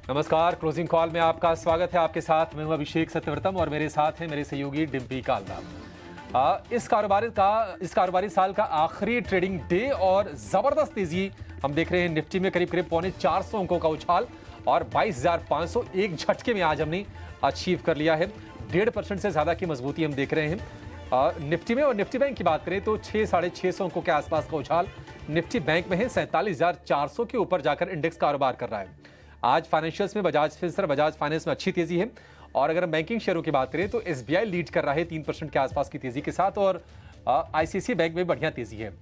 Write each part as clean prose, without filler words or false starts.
नमस्कार। Closing call में आपका स्वागत है। आपके साथ मैं हूं अभिषेक सत्यव्रतम और मेरे साथ हैं मेरे सहयोगी डिम्पी कालरा। इस कारोबारी साल का आखिरी ट्रेडिंग डे और जबरदस्त तेजी हम देख रहे हैं। निफ्टी में करीब करीब 450 अंकों का उछाल और 22,500 एक झटके में आज हमने अचीव कर लिया है। 1.5% से ज्यादा की मजबूती हम देख रहे हैं निफ्टी में। और निफ्टी बैंक की बात करें तो 600-650 अंकों के आसपास का उछाल निफ्टी बैंक में है। 47,400 के ऊपर जाकर इंडेक्स कारोबार कर रहा है। आज फाइनेंशियल्स में बजाज फाइनेंस में अच्छी तेजी है। और अगर हम बैंकिंग शेयरों की बात करें तो एसबीआई लीड कर रहा है 3% के आसपास की तेजी के साथ और आईसीआईसीआई बैंक में बढ़िया तेजी है।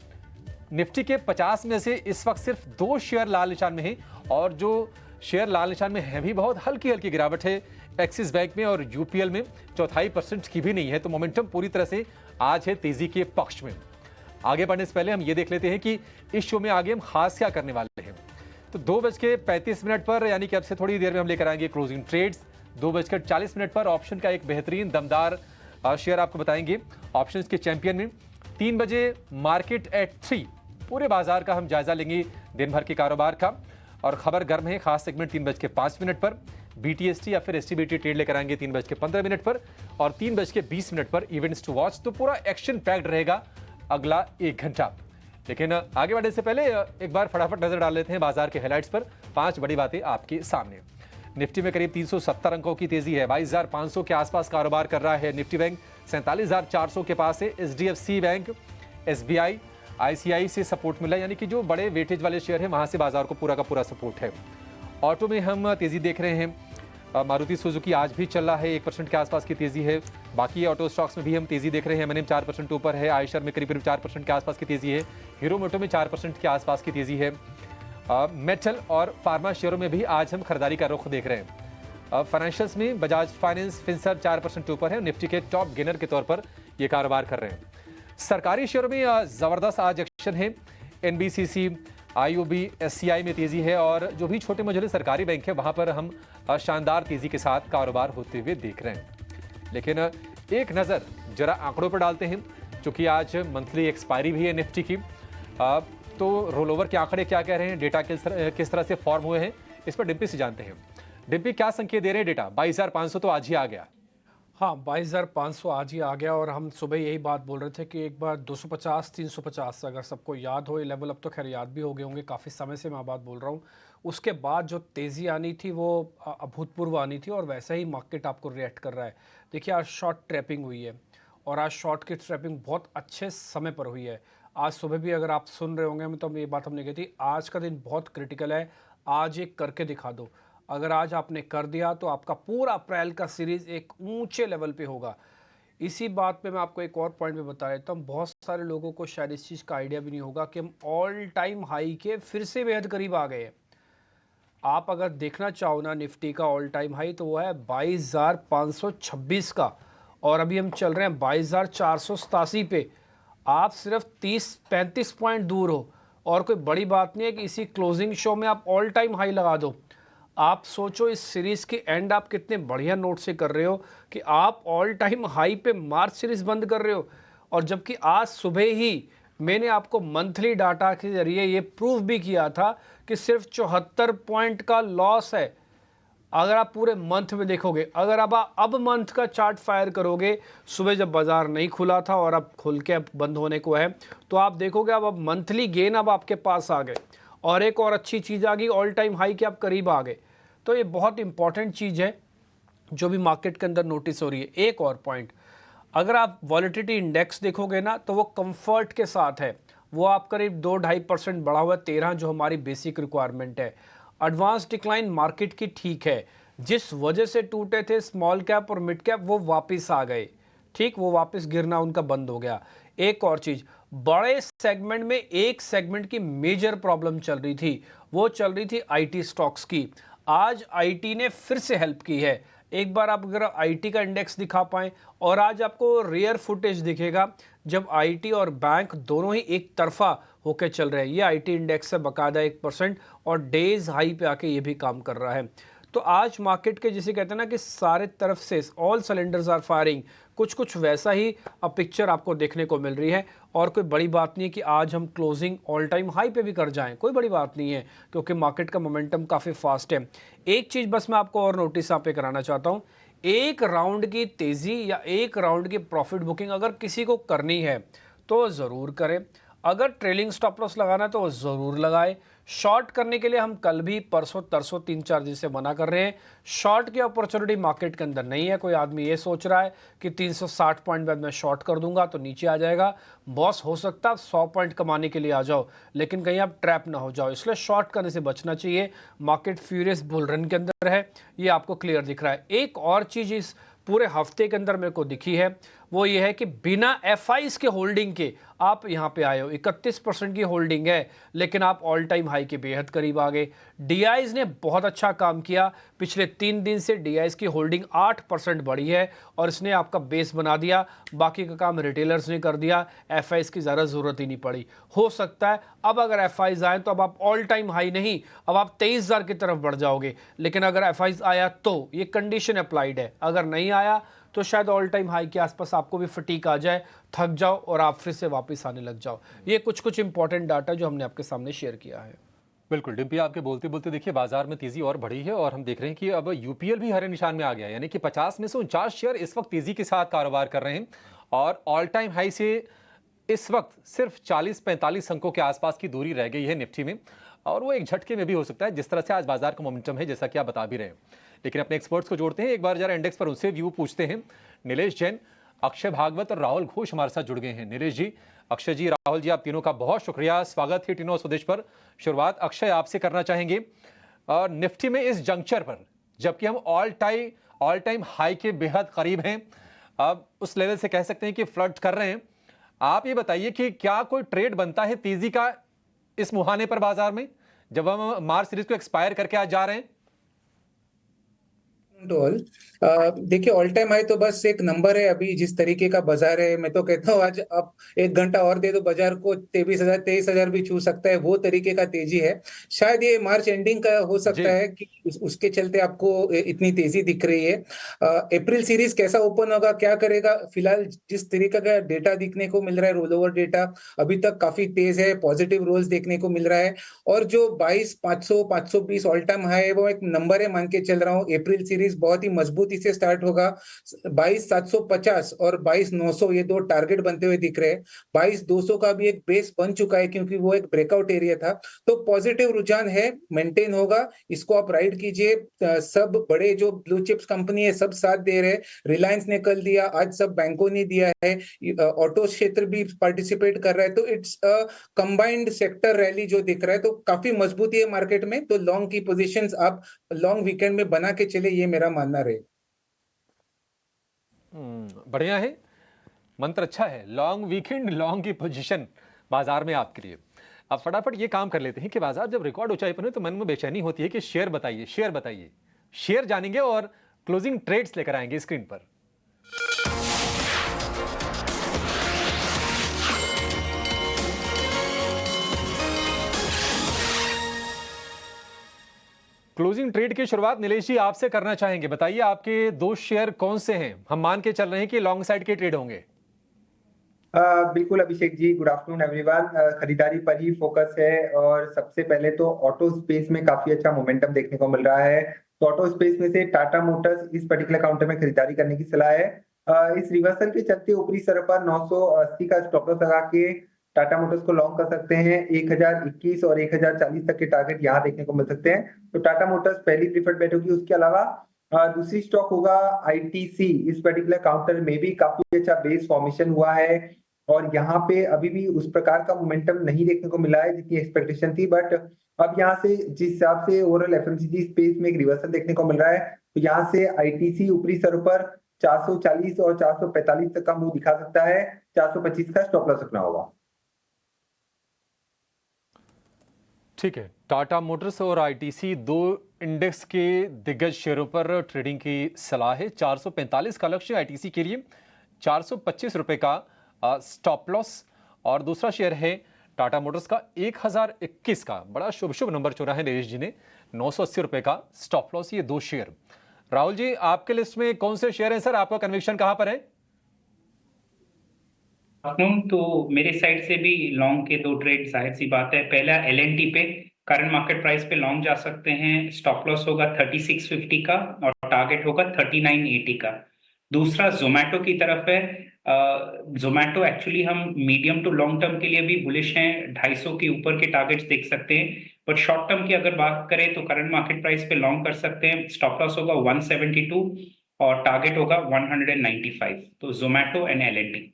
निफ्टी के 50 में से इस वक्त सिर्फ 2 शेयर लाल निशान में है और जो शेयर लाल निशान में है भी बहुत हल्की हल्की गिरावट है। एक्सिस बैंक में और यूपीएल में 0.25% की भी नहीं है। तो मोमेंटम पूरी तरह से आज है तेजी के पक्ष में। आगे बढ़ने से पहले हम ये देख लेते हैं कि इस शो में आगे हम खास क्या करने वाले हैं। तो 2:35 पर यानी कि अब से थोड़ी देर में हम लेकर आएंगे क्लोजिंग ट्रेड्स। 2:40 पर ऑप्शन का एक बेहतरीन दमदार शेयर आपको बताएंगे ऑप्शंस के चैंपियन में। 3 बजे मार्केट एट 3 पूरे बाजार का हम जायजा लेंगे दिन भर के कारोबार का। और खबर गर्म है, खास सेगमेंट 3:05 पर बीटीएसटी या फिर एसटीबीटी ट्रेड लेकर आएंगे 3:15 पर और 3:20 पर इवेंट्स टू वॉच। तो पूरा एक्शन पैक्ड रहेगा अगला 1 घंटा। लेकिन आगे बढ़ने से पहले एक बार फटाफट नजर डाल लेते हैं बाजार के हाइलाइट्स पर। 5 बड़ी बातें आपके सामने। निफ्टी में करीब 370 अंकों की तेजी है। 22,500 के आसपास कारोबार कर रहा है निफ्टी बैंक। 47,400 के पास है। एचडीएफसी बैंक, एसबीआई, आईसीआई से सपोर्ट मिला, यानी कि जो बड़े वेटेज वाले शेयर है वहां से बाजार को पूरा का पूरा सपोर्ट है। ऑटो में हम तेजी देख रहे हैं। मारुति सुजुकी आज भी चल रहा है, 1% के आसपास की तेजी है। बाकी ऑटो स्टॉक्स में भी हम तेजी देख रहे हैं। एमएनएम 4% ऊपर है। आयशर में करीब 4% के आसपास की तेजी है। हीरो मोटो में 4% के आसपास की तेजी है। मेटल और फार्मा शेयरों में भी आज हम खरीदारी का रुख देख रहे हैं। फाइनेंशियल्स में बजाज फाइनेंस, फिनसर्व 4% ऊपर है। निफ्टी के टॉप गेनर के तौर पर ये कारोबार कर रहे हैं। सरकारी शेयरों में जबरदस्त आज एक्शन है। एनबीसीसी, आईओबी, एससीआई में तेजी है और जो भी छोटे मझोले सरकारी बैंक है वहां पर हम शानदार तेजी के साथ कारोबार होते हुए देख रहे हैं। लेकिन एक नजर जरा आंकड़ों पर डालते हैं, क्योंकि आज मंथली एक्सपायरी भी है निफ्टी की। तो रोल ओवर के आंकड़े क्या कह रहे हैं, डेटा किस तरह से फॉर्म हुए हैं, इस पर डिम्पी से जानते हैं। डिम्पी, क्या संकेत दे रहे हैं डेटा? 22,500 तो आज ही आ गया। हाँ, 22,500 आज ही आ गया और हम सुबह यही बात बोल रहे थे कि एक बार 250, 350 अगर सबको याद हो, ये लेवल अब तो खैर याद भी हो गए होंगे, काफ़ी समय से मैं बात बोल रहा हूँ। उसके बाद जो तेज़ी आनी थी वो अभूतपूर्व आनी थी और वैसे ही मार्केट आपको रिएक्ट कर रहा है। देखिए, आज शॉर्ट ट्रैपिंग हुई है और आज शॉर्ट की ट्रैपिंग बहुत अच्छे समय पर हुई है। आज सुबह भी अगर आप सुन रहे होंगे तो ये बात हमने कही थी, आज का दिन बहुत क्रिटिकल है, आज एक करके दिखा दो। अगर आज आपने कर दिया तो आपका पूरा अप्रैल का सीरीज एक ऊंचे लेवल पे होगा। इसी बात पे मैं आपको एक और पॉइंट में बता देता हूँ। बहुत सारे लोगों को शायद इस चीज़ का आइडिया भी नहीं होगा कि हम ऑल टाइम हाई के फिर से बेहद करीब आ गए हैं। आप अगर देखना चाहो ना निफ्टी का ऑल टाइम हाई तो वो है 22,526 का और अभी हम चल रहे हैं 22,487 पे। आप सिर्फ 30-35 पॉइंट दूर हो और कोई बड़ी बात नहीं है कि इसी क्लोजिंग शो में आप ऑल टाइम हाई लगा दो। आप सोचो इस सीरीज़ की एंड आप कितने बढ़िया नोट से कर रहे हो कि आप ऑल टाइम हाई पे मार्च सीरीज़ बंद कर रहे हो। और जबकि आज सुबह ही मैंने आपको मंथली डाटा के जरिए ये प्रूव भी किया था कि सिर्फ 74 पॉइंट का लॉस है। अगर आप पूरे मंथ में देखोगे, अगर आप अब मंथ का चार्ट फायर करोगे, सुबह जब बाजार नहीं खुला था और अब खुल के अब बंद होने को है, तो आप देखोगे अब मंथली गेन अब आपके पास आ गए और एक और अच्छी चीज़ आ गई, ऑल टाइम हाई के आप करीब आ गए। तो ये बहुत इंपॉर्टेंट चीज़ है जो भी मार्केट के अंदर नोटिस हो रही है। एक और पॉइंट, अगर आप वॉलेटिलिटी इंडेक्स देखोगे ना तो वो कंफर्ट के साथ है। वो आप करीब 2-2.5% बढ़ा हुआ है, 13 जो हमारी बेसिक रिक्वायरमेंट है। एडवांस डिक्लाइन मार्केट की ठीक है, जिस वजह से टूटे थे स्मॉल कैप और मिड कैप वो वापस आ गए। ठीक, वो वापस गिरना उनका बंद हो गया। एक और चीज़, बड़े सेगमेंट में एक सेगमेंट की मेजर प्रॉब्लम चल रही थी, वो चल रही थी आईटी स्टॉक्स की। आज आईटी ने फिर से हेल्प की है। एक बार आप अगर आईटी का इंडेक्स दिखा पाएं और आज आपको रेयर फुटेज दिखेगा जब आईटी और बैंक दोनों ही एक तरफा होकर चल रहे हैं। ये आईटी इंडेक्स है बकायदा 1% और डेज हाई पे आके ये भी काम कर रहा है। तो आज मार्केट के जिसे कहते हैं ना कि सारे तरफ से ऑल सिलेंडर्स आर फायरिंग, कुछ कुछ वैसा ही अब पिक्चर आपको देखने को मिल रही है। और कोई बड़ी बात नहीं है कि आज हम क्लोजिंग ऑल टाइम हाई पे भी कर जाएं, कोई बड़ी बात नहीं है, क्योंकि मार्केट का मोमेंटम काफ़ी फास्ट है। एक चीज़ बस मैं आपको और नोटिस यहाँ पे कराना चाहता हूँ, एक राउंड की तेज़ी या एक राउंड की प्रॉफिट बुकिंग अगर किसी को करनी है तो ज़रूर करें। अगर ट्रेलिंग स्टॉप लॉस लगाना है तो ज़रूर लगाए। शॉर्ट करने के लिए हम कल भी परसों तरसों 3-4 दिन से मना कर रहे हैं। शॉर्ट की अपॉर्चुनिटी मार्केट के अंदर नहीं है। कोई आदमी ये सोच रहा है कि 360 पॉइंट बाद मैं शॉर्ट कर दूंगा तो नीचे आ जाएगा। बॉस हो सकता है 100 पॉइंट कमाने के लिए आ जाओ, लेकिन कहीं आप ट्रैप ना हो जाओ, इसलिए शॉर्ट करने से बचना चाहिए। मार्केट फ्यूरियस बुल रन के अंदर है, ये आपको क्लियर दिख रहा है। एक और चीज़ इस पूरे हफ्ते के अंदर मेरे को दिखी है, वो ये है कि बिना एफआईज के होल्डिंग के आप यहाँ पे आए हो। 31% की होल्डिंग है, लेकिन आप ऑल टाइम हाई के बेहद करीब आ गए। डीआईज ने बहुत अच्छा काम किया। पिछले 3 दिन से डीआईज की होल्डिंग 8% बढ़ी है और इसने आपका बेस बना दिया। बाकी का काम रिटेलर्स ने कर दिया, एफआईज की ज़्यादा ज़रूरत ही नहीं पड़ी। हो सकता है अब अगर एफआईज आए तो अब आप ऑल टाइम हाई नहीं, अब आप 23,000 की तरफ बढ़ जाओगे। लेकिन अगर एफआईज आया तो ये कंडीशन अप्लाइड है, अगर नहीं आया तो शायद ऑल टाइम हाई के आसपास आपको भी फटीक आ जाए, थक जाओ और आप फिर से वापस आने लग जाओ। ये कुछ इंपॉर्टेंट डाटा जो हमने आपके सामने शेयर किया है। बिल्कुल डिम्पी, आपके बोलते बोलते देखिए बाजार में तेजी और बढ़ी है और हम देख रहे हैं कि अब यूपीएल भी हरे निशान में आ गया है, यानी कि 50 में से 49 शेयर इस वक्त तेजी के साथ कारोबार कर रहे हैं और ऑल टाइम हाई से इस वक्त सिर्फ 40-45 अंकों के आसपास की दूरी रह गई है निफ्टी में, और वो एक झटके में भी हो सकता है जिस तरह से आज बाजार का मोमेंटम है, जैसा कि आप बता भी रहे हैं। लेकिन अपने एक्सपर्ट्स को जोड़ते हैं, एक बार जरा इंडेक्स पर उनसे व्यू पूछते हैं। नीलेश जैन, अक्षय भागवत और राहुल घोष हमारे साथ जुड़ गए हैं। नीलेश जी, अक्षय जी, राहुल जी, आप तीनों का बहुत शुक्रिया, स्वागत है टीनो स्वदेश पर। शुरुआत अक्षय आपसे करना चाहेंगे। और निफ्टी में इस जंक्चर पर, जबकि हम ऑल टाइम हाई के बेहद करीब हैं, अब उस लेवल से कह सकते हैं कि फ्लर्ट कर रहे हैं, आप ये बताइए कि क्या कोई ट्रेड बनता है तेजी का इस मुहाने पर बाजार में, जब हम मार्च सीरीज को एक्सपायर करके आज जा रहे हैं? ऑल देखिए, ऑल टाइम हाई तो बस एक नंबर है। अभी जिस तरीके का बाजार है, मैं तो कहता हूँ आज आप 1 घंटा और दे दो बाजार को, 23,000 भी छू सकता है, वो तरीके का तेजी है। शायद ये मार्च एंडिंग का हो जी। सकता है कि उसके चलते आपको इतनी तेजी दिख रही है। अप्रैल सीरीज कैसा ओपन होगा, क्या करेगा, फिलहाल जिस तरीके का डेटा दिखने को मिल रहा है, रोल ओवर डेटा अभी तक काफी तेज है, पॉजिटिव रोल्स देखने को मिल रहा है। और जो 22,500 520 ऑल टाइम हाई है, वो एक नंबर है मान के चल रहा हूँ। अप्रैल सीरीज बहुत ही मजबूती से स्टार्ट होगा। 22,750 और 22,900 ये दो टारगेट बनते हुए दिख रहे हैं। 22,200 का भी एक बेस बन चुका है, क्योंकि वो एक ब्रेकआउट एरिया था। तो पॉजिटिव रुझान है, मेंटेन होगा, इसको आप राइड कीजिए। सब बड़े जो ब्लू चिप्स कंपनी है सब साथ दे रहे हैं। रिलायंस ने कल दिया, आज सब बैंकों ने दिया है, ऑटो क्षेत्र भी पार्टिसिपेट कर रहा है। तो इट्स कंबाइंड सेक्टर रैली जो दिख रहा है, तो काफी मजबूती है मार्केट में। तो लॉन्ग की पोजीशंस आप लॉन्ग वीकेंड में बना के चले, ये मेरा मानना रहे। बढ़िया है, मंत्र अच्छा है। लॉन्ग वीकेंड, लॉन्ग की पोजीशन बाजार में आपके लिए। अब फटाफट ये काम कर लेते हैं कि बाजार जब रिकॉर्ड ऊंचाई पर है तो मन में बेचैनी होती है कि शेयर बताइए, शेयर बताइए। शेयर जानेंगे और क्लोजिंग ट्रेड्स लेकर आएंगे स्क्रीन पर। क्लोजिंग ट्रेड की शुरुआत नीलेश जी आपसे करना चाहेंगे। बताइए आपके 2 शेयर कौन से हैं? हम मान के चल रहे हैं कि लॉन्ग साइड के ट्रेड होंगे। बिल्कुल Abhishek ji, good afternoon everyone. खरीदारी पर ही फोकस है और सबसे पहले तो ऑटो स्पेस में काफी अच्छा मोमेंटम देखने को मिल रहा है। तो ऑटो स्पेस में से टाटा मोटर्स इस पर्टिकुलर काउंटर में खरीदारी करने की सलाह है। इस रिवर्सल के चलते ऊपरी स्तर पर 980 का स्टॉप लॉस लगा के टाटा मोटर्स को लॉन्ग कर सकते हैं। 1021 और 1040 तक के टारगेट यहाँ देखने को मिल सकते हैं। तो टाटा मोटर्स पहली प्रीफर्ड बेट होगी। उसके अलावा दूसरी स्टॉक होगा आईटीसी। इस पर्टिकुलर काउंटर में भी काफी अच्छा बेस फॉर्मेशन हुआ है और यहाँ पे अभी भी उस प्रकार का मोमेंटम नहीं देखने को मिला है जितनी एक्सपेक्टेशन थी। बट अब यहाँ से जिस हिसाब से ओवरऑल एफएमसीजी स्पेस में एक रिवर्सल देखने को मिल रहा है, तो यहाँ से आईटीसी ऊपरी स्तर पर 440 और 445 तक का मूव दिखा सकता है। 425 का स्टॉप लॉस रखना होगा। ठीक है, टाटा मोटर्स और आईटीसी 2 इंडेक्स के दिग्गज शेयरों पर ट्रेडिंग की सलाह है। 445 का लक्ष्य आईटीसी के लिए, 425 रुपए का स्टॉप लॉस। और दूसरा शेयर है टाटा मोटर्स का 1021 का, बड़ा शुभ नंबर चुना है नीलेश जी ने, 980 रुपए का स्टॉप लॉस। ये 2 शेयर। राहुल जी, आपके लिस्ट में कौन से शेयर हैं सर? आपका कन्विक्शन कहां पर है? आफ्टरनून। तो मेरे साइड से भी लॉन्ग के दो ट्रेड, जाहिर सी बात है। पहला एलएनटी पे करंट मार्केट प्राइस पे लॉन्ग जा सकते हैं। स्टॉप लॉस होगा 3650 का और टारगेट होगा 3980 का। दूसरा जोमेटो की तरफ है। जोमेटो एक्चुअली हम मीडियम टू लॉन्ग टर्म के लिए भी बुलिश हैं, 250 के ऊपर के टारगेट्स देख सकते हैं। बट शॉर्ट टर्म की अगर बात करें तो करंट मार्केट प्राइस पे लॉन्ग कर सकते हैं। स्टॉप लॉस होगा 172 और टारगेट होगा 195। तो जोमेटो एंड एलएनटी।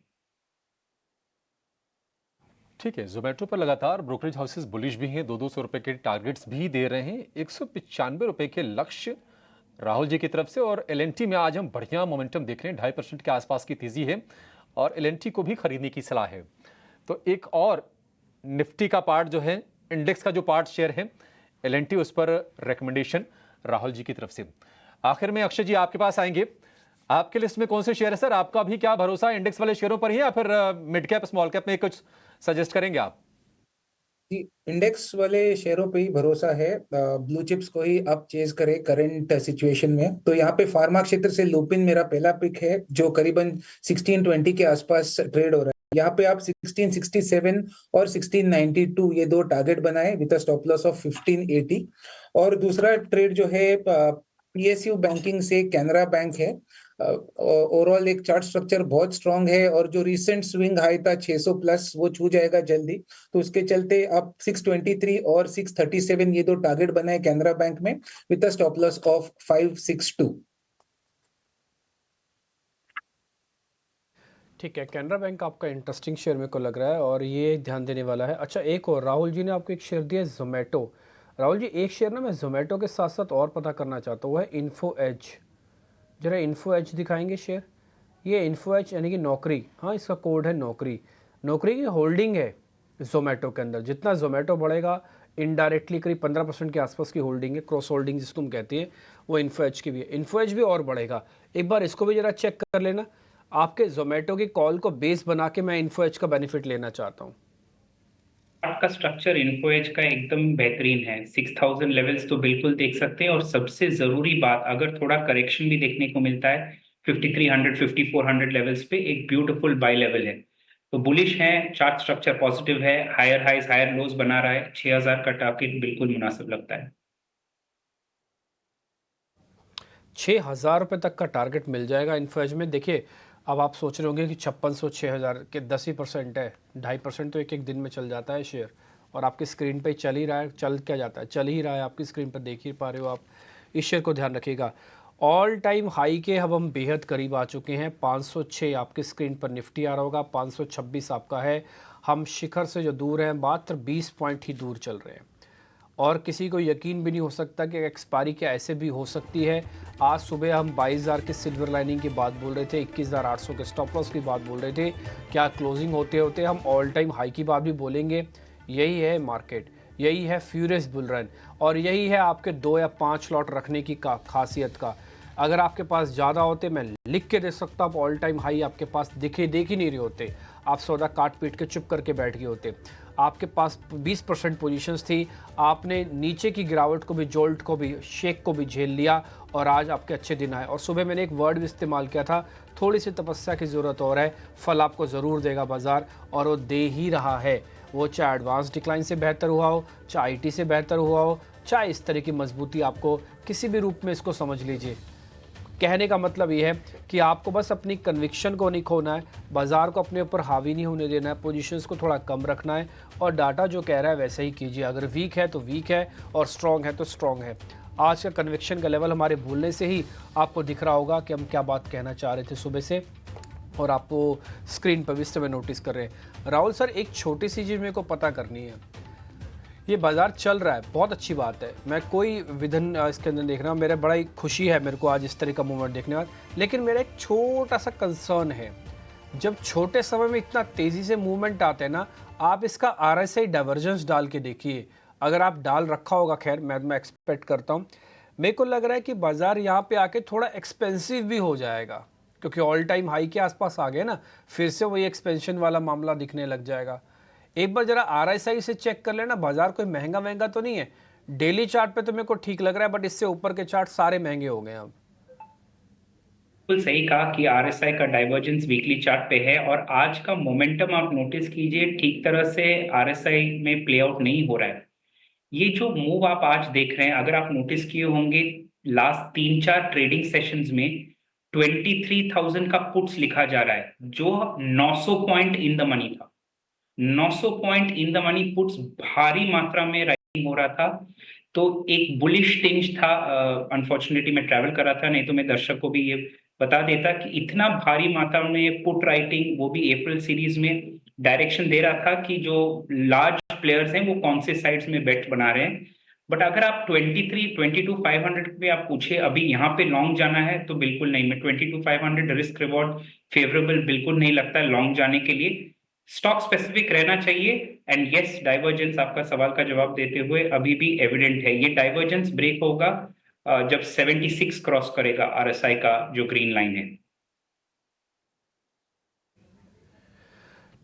ठीक है, जोमेटो पर लगातार ब्रोकरेज हाउसेस बुलिश भी हैं, 200 रुपए के टारगेट्स भी दे रहे हैं, 195 रुपए के लक्ष्य राहुल जी की तरफ से। और एलएनटी में आज हम बढ़िया मोमेंटम देख रहे हैं, 2.5% के आसपास की तेजी है और एलएनटी को भी खरीदने की सलाह है। तो एक और निफ्टी का पार्ट जो है, इंडेक्स का जो पार्ट शेयर है एलएनटी, उस पर रिकमेंडेशन राहुल जी की तरफ से। आखिर में अक्षय जी आपके पास आएंगे, आपके लिस्ट में कौन से शेयर है सर? आपका भी क्या भरोसा है इंडेक्स वाले शेयरों पर ही, या फिर मिड कैप स्मॉल कैप में कुछ सजेस्ट करेंगे आप? जी, इंडेक्स वाले शेयरों पे ही भरोसा है। ब्लू चिप्स को ही आप चेज करें करंट सिचुएशन में। तो यहाँ पे फार्मा क्षेत्र से लुपिन मेरा पहला पिक है, जो करीबन 1620 के आसपास ट्रेड हो रहा है। यहाँ पे आप 1667 और 1692 ये दो टारगेट बनाए विद स्टॉप लॉस ऑफ 1580। और दूसरा ट्रेड जो है पीएसयू बैंकिंग से कैनरा बैंक है। ओवरऑल एक चार्ट स्ट्रक्चर बहुत स्ट्रांग है और जो रिसेंट स्विंग हाई था 600 प्लस, वो छू जाएगा जल्दी। तो उसके चलते आप 623 और 637 ये दो टारगेट बनाए कैनरा बैंक में विद स्टॉप लॉस ऑफ 562। ठीक है, कैनरा बैंक आपका इंटरेस्टिंग शेयर मेरे को लग रहा है और ये ध्यान देने वाला है। अच्छा, एक और राहुल जी ने आपको एक शेयर दिया है जोमेटो। राहुल जी, एक शेयर ना मैं जोमेटो के साथ साथ और पता करना चाहता हूँ, वो है इन्फो एज। जरा इन्फो एज दिखाएंगे शेयर। ये इन्फो एज यानी कि नौकरी, हाँ इसका कोड है नौकरी। नौकरी की होल्डिंग है जोमेटो के अंदर। जितना जोमेटो बढ़ेगा इनडायरेक्टली करीब 15% के आसपास की होल्डिंग है, क्रॉस होल्डिंग जिसको हम कहते हैं, वो इन्फो एज की भी है। इन्फो एज भी और बढ़ेगा, एक बार इसको भी जरा चेक कर लेना। आपके जोमेटो की कॉल को बेस बना के मैं इन्फो एज का बेनिफिट लेना चाहता हूँ। आपका स्ट्रक्चर इन्फो एज का एकदम बेहतरीन है। 6000 लेवल्स तो बिल्कुल देख सकते हैं और सबसे जरूरी बात, अगर थोड़ा करेक्शन भी देखने को मिलता है 5300 5400 लेवल्स पे, एक ब्यूटीफुल बाय लेवल है। तो बुलिश है, चार्ट स्ट्रक्चर पॉजिटिव है, हायर हाइज हायर लोज बना रहा है। 6000 का टारगेट बिल्कुल मुनासिब लगता है। 6,000 रुपये तक का टारगेट मिल जाएगा इन्फो एज में। देखिए, अब आप सोच रहे होंगे कि 5600 6000 के 10% है, 2.5% तो एक एक दिन में चल जाता है शेयर। और आपकी स्क्रीन पे चल ही रहा है, चल क्या जाता है, चल ही रहा है, आपकी स्क्रीन पर देख ही पा रहे हो आप। इस शेयर को ध्यान रखिएगा। ऑल टाइम हाई के अब हम बेहद करीब आ चुके हैं। 506 आपकी स्क्रीन पर निफ्टी आ रहा होगा, 526 आपका है। हम शिखर से जो दूर हैं मात्र 20 पॉइंट ही दूर चल रहे हैं और किसी को यकीन भी नहीं हो सकता कि एक्सपायरी क्या ऐसे भी हो सकती है। आज सुबह हम 22,000 के सिल्वर लाइनिंग की बात बोल रहे थे, 21,800 के स्टॉप लॉस की बात बोल रहे थे। क्या क्लोजिंग होते होते हम ऑल टाइम हाई की बात भी बोलेंगे। यही है मार्केट, यही है फ्यूरियस बुल रन और यही है आपके 2 या 5 लॉट रखने की खासियत का। अगर आपके पास ज़्यादा होते मैं लिख के दे सकता, आप ऑल टाइम हाई आपके पास देख ही नहीं रहे होते, आप सौदा काट पीट के चुप करके बैठ गए होते। आपके पास 20% पोजीशंस थी, आपने नीचे की गिरावट को भी, जोल्ट को भी, शेक को भी झेल लिया और आज आपके अच्छे दिन आए। और सुबह मैंने एक वर्ड भी इस्तेमाल किया था, थोड़ी सी तपस्या की ज़रूरत और है, फल आपको ज़रूर देगा बाज़ार और वो दे ही रहा है। वो चाहे एडवांस डिक्लाइन से बेहतर हुआ हो, चाहे IT से बेहतर हुआ हो, चाहे इस तरह की मजबूती, आपको किसी भी रूप में इसको समझ लीजिए। कहने का मतलब ये है कि आपको बस अपनी कन्विक्शन को नहीं खोना है, बाज़ार को अपने ऊपर हावी नहीं होने देना है, पोजीशंस को थोड़ा कम रखना है और डाटा जो कह रहा है वैसे ही कीजिए। अगर वीक है तो वीक है और स्ट्रॉन्ग है तो स्ट्रॉन्ग है। आज का कन्विक्शन का लेवल हमारे भूलने से ही आपको दिख रहा होगा कि हम क्या बात कहना चाह रहे थे सुबह से, और आपको स्क्रीन पर भी इस समय नोटिस कर रहे हैं। राहुल सर, एक छोटी सी चीज़ मेरे को पता करनी है। ये बाज़ार चल रहा है, बहुत अच्छी बात है, मैं कोई विधन इसके अंदर देख रहा हूँ, मेरा बड़ा ही खुशी है मेरे को आज इस तरह का मूवमेंट देखने बाद। लेकिन मेरा एक छोटा सा कंसर्न है, जब छोटे समय में इतना तेज़ी से मूवमेंट आते हैं ना, आप इसका RSI डाइवर्जेंस डाल के देखिए। अगर आप डाल रखा होगा, खैर मैं एक्सपेक्ट करता हूँ, मेरे को लग रहा है कि बाज़ार यहाँ पे आके थोड़ा एक्सपेंसिव भी हो जाएगा, क्योंकि ऑल टाइम हाई के आसपास आ गए ना, फिर से वही एक्सपेंशन वाला मामला दिखने लग जाएगा। एक बार जरा RSI से चेक कर लेना, बाजार कोई महंगा तो नहीं है। डेली चार्ट पे तो मेरे को ठीक लग रहा है, बट इससे ऊपर के चार्ट सारे महंगे हो गए अब। बिल्कुल सही कहा कि आरएसआई का डाइवर्जेंस वीकली चार्ट पे है और आज का मोमेंटम आप नोटिस कीजिए ठीक तरह से आरएसआई में प्ले आउट नहीं हो रहा है। ये जो मूव आप आज देख रहे हैं, अगर आप नोटिस किए होंगे लास्ट 3-4 ट्रेडिंग सेशंस में 23,000 का पुट्स लिखा जा रहा है, जो 900 पॉइंट इन द मनी था। 900 point in the money puts भारी मात्रा में राइटिंग हो रहा था, तो एक बुलिश टिंज था। अनफॉर्चुनेटली मैं ट्रैवल कर रहा था, नहीं तो मैं दर्शक को भी ये बता देता कि इतना भारी मात्रा में पुट राइटिंग, वो भी अप्रैल सीरीज में, डायरेक्शन दे रहा था कि जो लार्ज प्लेयर्स हैं वो कौन से साइड्स में बेट बना रहे हैं। बट अगर आप 22,500 पे आप पूछे अभी यहाँ पे लॉन्ग जाना है, तो बिल्कुल नहीं। मैं 22,500 रिस्क रिवॉर्ड फेवरेबल बिल्कुल नहीं लगता लॉन्ग जाने के लिए। स्टॉक स्पेसिफिक रहना चाहिए। एंड यस, डाइवर्जेंस, आपका सवाल का जवाब देते हुए, अभी भी एविडेंट है। ये डाइवर्जेंस ब्रेक होगा जब 76 क्रॉस करेगा आरएसआई का जो ग्रीन लाइन है।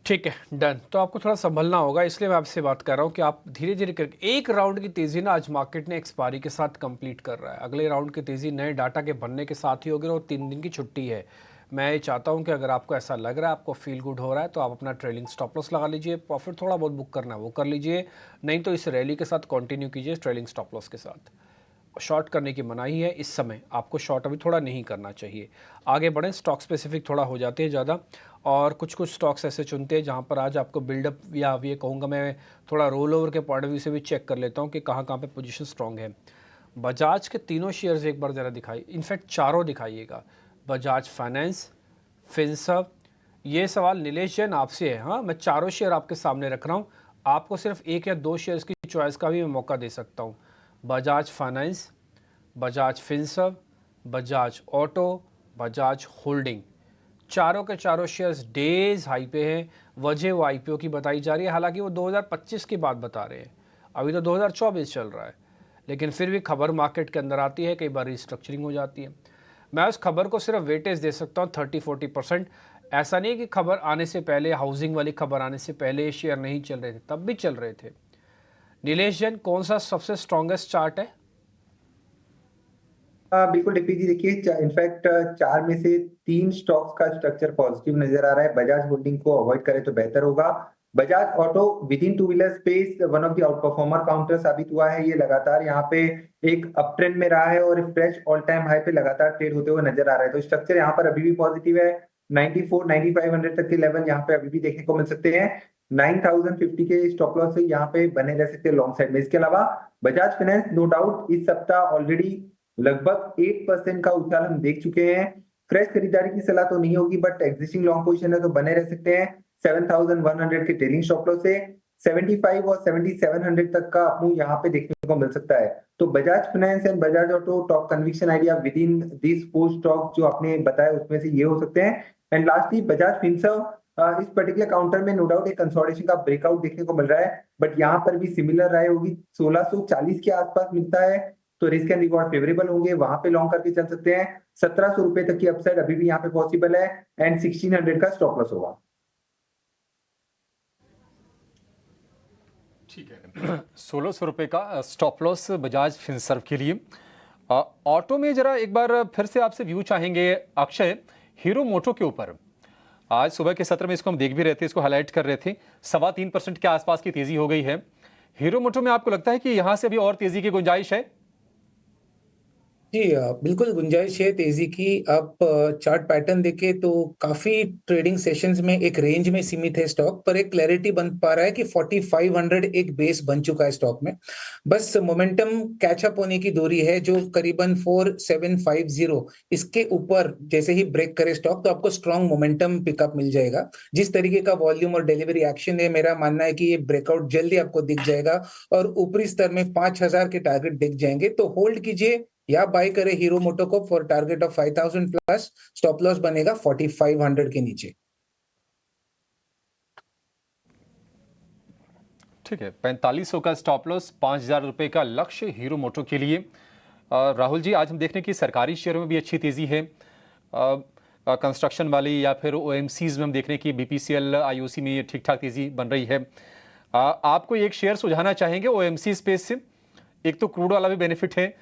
ठीक है, डन। तो आपको थोड़ा संभलना होगा, इसलिए मैं आपसे बात कर रहा हूँ कि आप धीरे धीरे करके एक राउंड की तेज़ी ना आज मार्केट ने एक्सपायरी के साथ कंप्लीट कर रहा है। अगले राउंड की तेज़ी नए डाटा के बनने के साथ ही होगी और 3 दिन की छुट्टी है। मैं ये चाहता हूँ कि अगर आपको ऐसा लग रहा है, आपको फील गुड हो रहा है, तो आप अपना ट्रेलिंग स्टॉप लॉस लगा लीजिए। प्रॉफिट थोड़ा बहुत बुक करना है वो कर लीजिए, नहीं तो इस रैली के साथ कंटिन्यू कीजिए ट्रेलिंग स्टॉप लॉस के साथ। शॉर्ट करने की मनाही है इस समय, आपको शॉर्ट अभी थोड़ा नहीं करना चाहिए। आगे बढ़ें, स्टॉक स्पेसिफिक थोड़ा हो जाते हैं ज़्यादा, और कुछ कुछ स्टॉक्स ऐसे चुनते हैं जहाँ पर आज आपको बिल्डअप, या ये कहूँगा मैं थोड़ा रोल ओवर के पॉइंट ऑफ व्यू से भी चेक कर लेता हूँ कि कहाँ कहाँ पे पोजीशन स्ट्रॉन्ग है। बजाज के तीनों शेयर्स एक बार ज़रा दिखाइए, इनफैक्ट चारों दिखाइएगा। Bajaj finance, Finserv. ये सवाल नीलेश जैन आपसे है। हाँ, मैं चारों शेयर आपके सामने रख रहा हूँ, आपको सिर्फ 1 या 2 शेयर्स की चॉइस का भी मैं मौका दे सकता हूँ। Bajaj finance, Bajaj Finserv, Bajaj auto, Bajaj holding, चारों के चारों शेयर्स डेज हाई पे हैं। वजह वो आईपीओ की बताई जा रही है, हालांकि वो 2025 की बात बता रहे हैं, अभी तो 2024 चल रहा है, लेकिन फिर भी खबर मार्केट के अंदर आती है, कई बार रिस्ट्रक्चरिंग हो जाती है। मैं उस खबर को सिर्फ वेटेज दे सकता हूँ 30-40%। ऐसा नहीं है कि खबर आने से पहले, हाउसिंग वाली खबर आने से पहले शेयर नहीं चल रहे थे, तब भी चल रहे थे। नीलेश जैन, कौन सा सबसे स्ट्रॉन्गेस्ट चार्ट है? बिल्कुल डिप्टी जी, देखिए इनफैक्ट 4 में से 3 स्टॉक्स का स्ट्रक्चर पॉजिटिव नजर आ रहा है। बजाज होल्डिंग को अवॉइड करें तो बेहतर होगा। Bajaj auto with in two wheeler space one of the out performer counter साबित हुआ है। ये लगातार यहाँ पे एक अप ट्रेंड में रहा है और फ्रेश ऑल टाइम हाई पे लगातार ट्रेड होते हुए नजर आ रहा है। तो स्ट्रक्चर यहाँ पर अभी भी पॉजिटिव है। 94-9500 तक के लेवल यहाँ पे अभी भी देखने को मिल सकते हैं। 9050 के स्टॉप लॉस से यहाँ पे बने रह सकते हैं लॉन्ग साइड में। इसके अलावा बजाज फाइनेंस नो डाउट इस सप्ताह ऑलरेडी लगभग 8% का उछाल हम देख चुके हैं। फ्रेश खरीदारी की सलाह तो नहीं होगी, बट एग्जिस्टिंग लॉन्ग पोजीशन है तो बने रह सकते हैं। 7100 के ट्रेलिंग स्टॉप लॉस से 75 और 7700 तक का मूव यहाँ पे देखने को मिल सकता है। तो Bajaj finance and Bajaj auto top conviction idea with in this 4 stock जो आपने बताया उसमें से ये हो सकते हैं। एंड लास्टली बजाज फिनसर्व, इस पर्टिकुलर काउंटर में नो डाउट एक कंसोलिडेशन का ब्रेकआउट देखने को मिल रहा है, बट यहाँ पर भी सिमिलर राय होगी। 1640 के आसपास मिलता है तो रिस्क एंड रिवॉर्ड फेवरेबल होंगे, वहां पे लॉन्ग करके चल सकते हैं। 1700 रुपए तक की अपसाइड अभी भी यहाँ पे पॉसिबल है एंड 1600 का स्टॉप लॉस होगा। ठीक है, 1600 रुपए का स्टॉप लॉस बजाज फिनसर्व के लिए। ऑटो में जरा एक बार फिर से आपसे व्यू चाहेंगे अक्षय, हीरो मोटो के ऊपर। आज सुबह के सत्र में इसको हम देख भी रहे थे, इसको हाईलाइट कर रहे थे, 3.25% के आसपास की तेजी हो गई है। हीरो मोटो में आपको लगता है कि यहां से अभी और तेजी की गुंजाइश है? जी, बिल्कुल गुंजाइश है तेजी की। आप चार्ट पैटर्न देखे तो काफी ट्रेडिंग सेशंस में एक रेंज में सीमित है स्टॉक, पर एक क्लैरिटी बन पा रहा है कि 4500 एक बेस बन चुका है स्टॉक में। बस मोमेंटम कैचअप होने की दूरी है, जो करीबन 4750 इसके ऊपर जैसे ही ब्रेक करे स्टॉक तो आपको स्ट्रॉन्ग मोमेंटम पिकअप मिल जाएगा। जिस तरीके का वॉल्यूम और डिलीवरी एक्शन है, मेरा मानना है कि ये ब्रेकआउट जल्दी आपको दिख जाएगा और ऊपरी स्तर में 5000 के टारगेट दिख जाएंगे। तो होल्ड कीजिए या बाय करें हीरो मोटो को for target of 5000 plus. Stop loss बनेगा 4500 के नीचे। ठीक है, 4500 का स्टॉप लॉस, 5000 रुपए का लक्ष्य हीरो मोटो के लिए। राहुल जी, आज हम देख रहे हैं कि सरकारी शेयरों में भी अच्छी तेजी है। कंस्ट्रक्शन वाली या फिर ओएमसीज में हम देख रहे हैं कि बीपीसीएल, आईओसी में ठीक ठाक तेजी बन रही है। आपको एक शेयर सुझाना चाहेंगे ओएमसी स्पेस से? एक तो क्रूड वाला भी बेनिफिट है,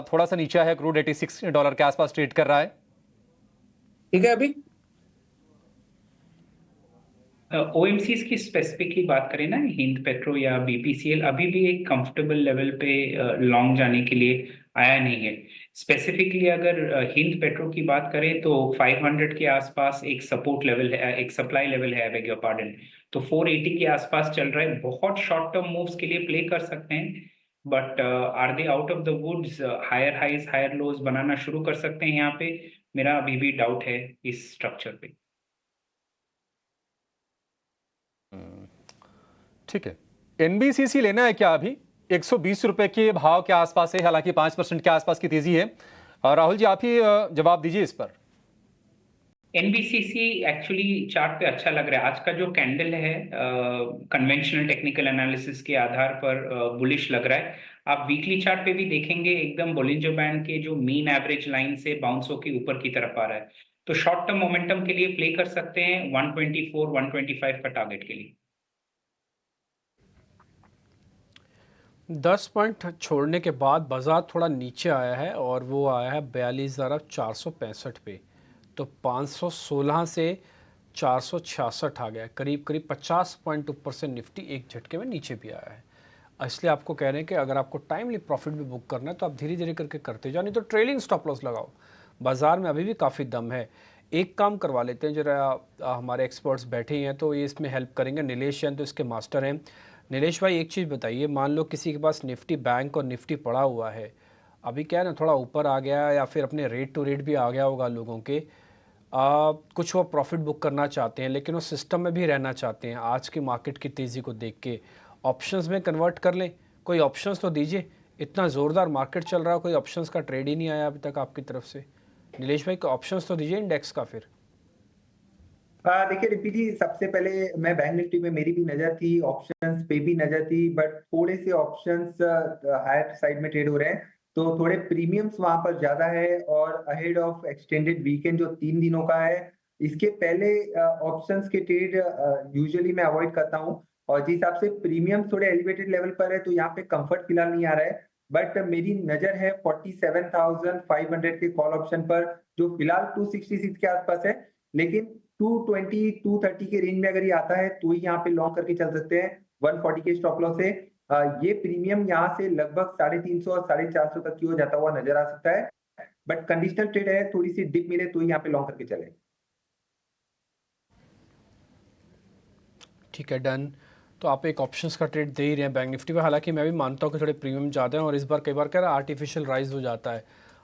थोड़ा सा नीचे है, क्रूड $86 के आसपास ट्रेड कर रहा है। ठीक है अभी। ओएमसीज की स्पेसिफिकली बात करें ना, हिंद पेट्रो या बीपीसीएल अभी भी एक कंफर्टेबल लेवल पे लॉन्ग जाने के लिए आया नहीं है। स्पेसिफिकली अगर हिंद पेट्रो की बात करें तो 500 के आसपास एक सपोर्ट लेवल है, एक सप्लाई लेवल है, बेग योर पार्डन। तो 480 के आसपास चल रहा है, बहुत शॉर्ट टर्म मूव्स के लिए प्ले कर सकते हैं। But are they out of the woods, higher highs higher lows बनाना शुरू कर सकते हैं यहाँ पे? मेरा अभी भी डाउट है इस स्ट्रक्चर पे। ठीक है, एनबीसीसी लेना है क्या अभी? 120 रुपए के भाव के आसपास है, हालांकि 5% के आसपास की तेजी है। राहुल जी, आप ही जवाब दीजिए इस पर। एनबीसीसी एक्चुअली चार्ट पे अच्छा लग रहा है। आज का जो कैंडल है कन्वेंशनल टेक्निकल एनालिसिस के आधार पर बुलिश लग रहा है। आप वीकली चार्ट पे भी देखेंगे, एकदम बोलिंजर बैंड के जो मीन एवरेज लाइन से बाउंस होके ऊपर की तरफ आ रहा है। तो शॉर्ट टर्म मोमेंटम के लिए प्ले कर सकते हैं 124 125 का टारगेट के लिए। 10 पॉइंट छोड़ने के बाद बाजार थोड़ा नीचे आया है और वो आया है 42,465 पे। तो 516 से 466 आ गया, करीब करीब 50 पॉइंट ऊपर से निफ्टी एक झटके में नीचे भी आया है। इसलिए आपको कह रहे हैं कि अगर आपको टाइमली प्रॉफिट भी बुक करना है तो आप धीरे धीरे करके करते जाओ, नहीं तो ट्रेलिंग स्टॉप लॉस लगाओ। बाजार में अभी भी काफ़ी दम है। एक काम करवा लेते हैं जरा, हमारे एक्सपर्ट्स बैठे हैं तो ये इसमें हेल्प करेंगे। नीलेश जैन तो इसके मास्टर हैं। नीलेश भाई, एक चीज़ बताइए, मान लो किसी के पास निफ्टी बैंक और निफ्टी पड़ा हुआ है, अभी क्या है ना, थोड़ा ऊपर आ गया या फिर अपने रेट टू रेट भी आ गया होगा लोगों के, कुछ वो प्रॉफिट बुक करना चाहते हैं लेकिन वो सिस्टम में भी रहना चाहते हैं। आज की मार्केट की तेज़ी को देख के ऑप्शंस में कन्वर्ट कर लें, कोई ऑप्शंस तो दीजिए। इतना ज़ोरदार मार्केट चल रहा है, कोई ऑप्शंस का ट्रेड ही नहीं आया अभी तक आपकी तरफ से। नीलेश भाई, कोई ऑप्शंस तो दीजिए इंडेक्स का फिर। देखिए रिपी जी, सबसे पहले मैं बैंक निफ्टी में मेरी भी नजर थी, ऑप्शंस पे भी नजर थी, बट थोड़े से ऑप्शंस हायर साइड में ट्रेड हो रहे हैं, तो थोड़े प्रीमियम्स वहां पर ज्यादा है। और अहेड ऑफ एक्सटेंडेड वीकेंड जो 3 दिनों का है, इसके पहले ऑप्शंस के ट्रेड यूजुअली मैं अवॉइड करता हूँ। और जिस हिसाब से प्रीमियम थोड़े एलिवेटेड लेवल पर है तो यहाँ पे कंफर्ट फिलहाल नहीं आ रहा है। बट मेरी नजर है 47,500 के कॉल ऑप्शन पर, जो फिलहाल 266 के आसपास है। लेकिन 220 230 के रेंज में अगर ये आता है तो ही यहाँ पे लॉन्ग करके चल सकते हैं 140 के स्टॉप लॉस से। ये प्रीमियम यहाँ से लगभग 350 और 450 तक की हो जाता हुआ नजर आ सकता है। बट कंडीशनल ट्रेड है, थोड़ी सी डिप मिले तो ही यहाँ पे लॉन्ग करके चले। ठीक है, डन। तो आप एक ऑप्शंस का ट्रेड दे ही रहे हैं बैंक निफ्टी में। हालांकि मैं भी मानता हूँ कि थोड़े प्रीमियम ज़्यादा हैं और इस बार कई बार क्या है, आर्टिफिशियल राइज हो जाता है।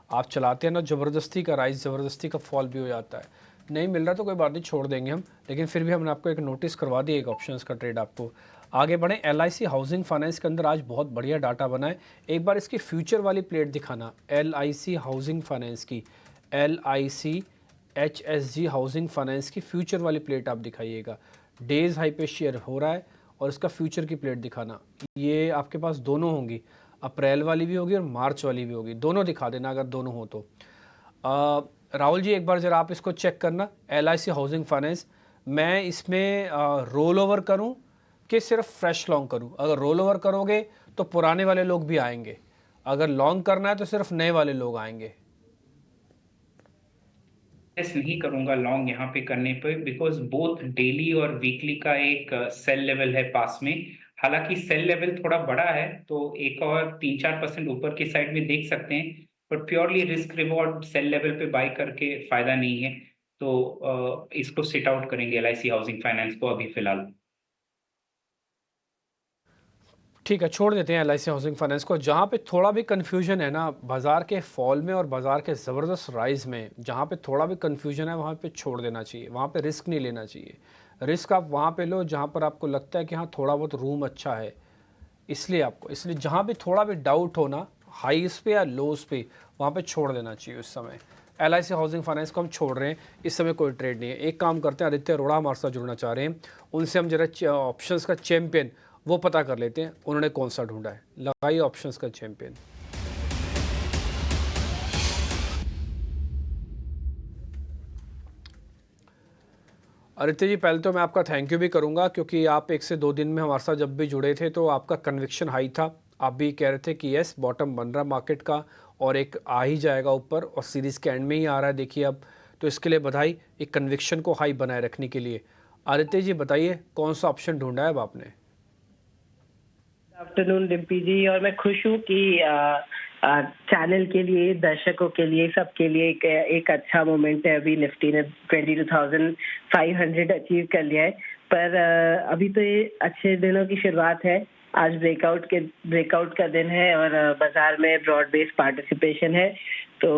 आप चलाते हैं ना, ज़बरदस्ती का राइज, ज़बरदस्ती का फॉल भी हो जाता है। नहीं मिल रहा तो कोई बात नहीं, छोड़ देंगे हम। लेकिन फिर भी हमने आपको एक नोटिस करवा दिया, एक ऑप्शंस का ट्रेड आपको। आगे बढ़ें। LIC हाउसिंग फाइनेंस के अंदर आज बहुत बढ़िया डाटा बना है। एक बार इसकी फ्यूचर वाली प्लेट दिखाना, LIC हाउसिंग फाइनेंस की, LIC HSG हाउसिंग फाइनेंस की फ्यूचर वाली प्लेट आप दिखाइएगा। डेज हाई पे शेयर हो रहा है और इसका फ्यूचर की प्लेट दिखाना। ये आपके पास दोनों होंगी, अप्रैल वाली भी होगी और मार्च वाली भी होगी, दोनों दिखा देना अगर दोनों हो तो। राहुल जी, एक बार ज़रा आप इसको चेक करना, LIC हाउसिंग फाइनेंस। मैं इसमें रोल ओवर करूँ कि सिर्फ फ्रेश लॉन्ग करूँ? अगर रोल ओवर करोगे तो पुराने वाले लोग भी आएंगे, अगर लॉन्ग करना है तो सिर्फ नए वाले लोग आएंगे। नहीं करूंगा लॉन्ग यहाँ पे करने पे, बिकॉज बोथ डेली और वीकली का एक सेल लेवल है पास में। हालांकि सेल लेवल थोड़ा बड़ा है तो एक और 3-4% ऊपर की साइड में देख सकते हैं, पर purely risk reward sell level पे बाय करके फायदा नहीं है। तो इसको सिट आउट करेंगे LIC हाउसिंग फाइनेंस को अभी फिलहाल। ठीक है, छोड़ देते हैं LIC हाउसिंग फाइनेंस को। जहाँ पे थोड़ा भी कन्फ्यूजन है ना बाज़ार के फॉल में और बाज़ार के ज़बरदस्त राइज में, जहाँ पे थोड़ा भी कन्फ्यूजन है वहाँ पे छोड़ देना चाहिए, वहाँ पे रिस्क नहीं लेना चाहिए। रिस्क आप वहाँ पे लो जहाँ पर आपको लगता है कि हाँ थोड़ा बहुत रूम अच्छा है, इसलिए जहाँ भी थोड़ा भी डाउट हो ना, हाईस पे या लोस पे, वहाँ पे छोड़ देना चाहिए उस समय। LIC हाउसिंग फाइनेंस को हम छोड़ रहे हैं, इस समय कोई ट्रेड नहीं है। एक काम करते हैं, आदित्य अरोड़ा हमारे साथ जुड़ना चाह रहे हैं, उनसे हम जरा ऑप्शंस का चैंपियन वो पता कर लेते हैं, उन्होंने कौन सा ढूंढा है। लगाइए ऑप्शंस का चैंपियन। आदित्य जी, पहले तो मैं आपका थैंक यू भी करूंगा क्योंकि आप 1 से 2 दिन में हमारे साथ जब भी जुड़े थे तो आपका कन्विक्शन हाई था। आप भी कह रहे थे कि यस, बॉटम बन रहा मार्केट का और एक आ ही जाएगा ऊपर, और सीरीज़ के एंड में ही आ रहा है। देखिए अब तो इसके लिए बधाई, एक कन्विक्शन को हाई बनाए रखने के लिए। आदित्य जी बताइए, कौन सा ऑप्शन ढूंढा है अब आपने? आफ्टरनून डिम्पी जी, और मैं खुश हूँ कि चैनल के लिए, दर्शकों के लिए, सबके लिए एक अच्छा मोमेंट है। अभी निफ्टी ने 22,500 अचीव कर लिया है, पर अभी तो ये अच्छे दिनों की शुरुआत है। आज ब्रेकआउट का दिन है और बाजार में ब्रॉड बेस्ड पार्टिसिपेशन है, तो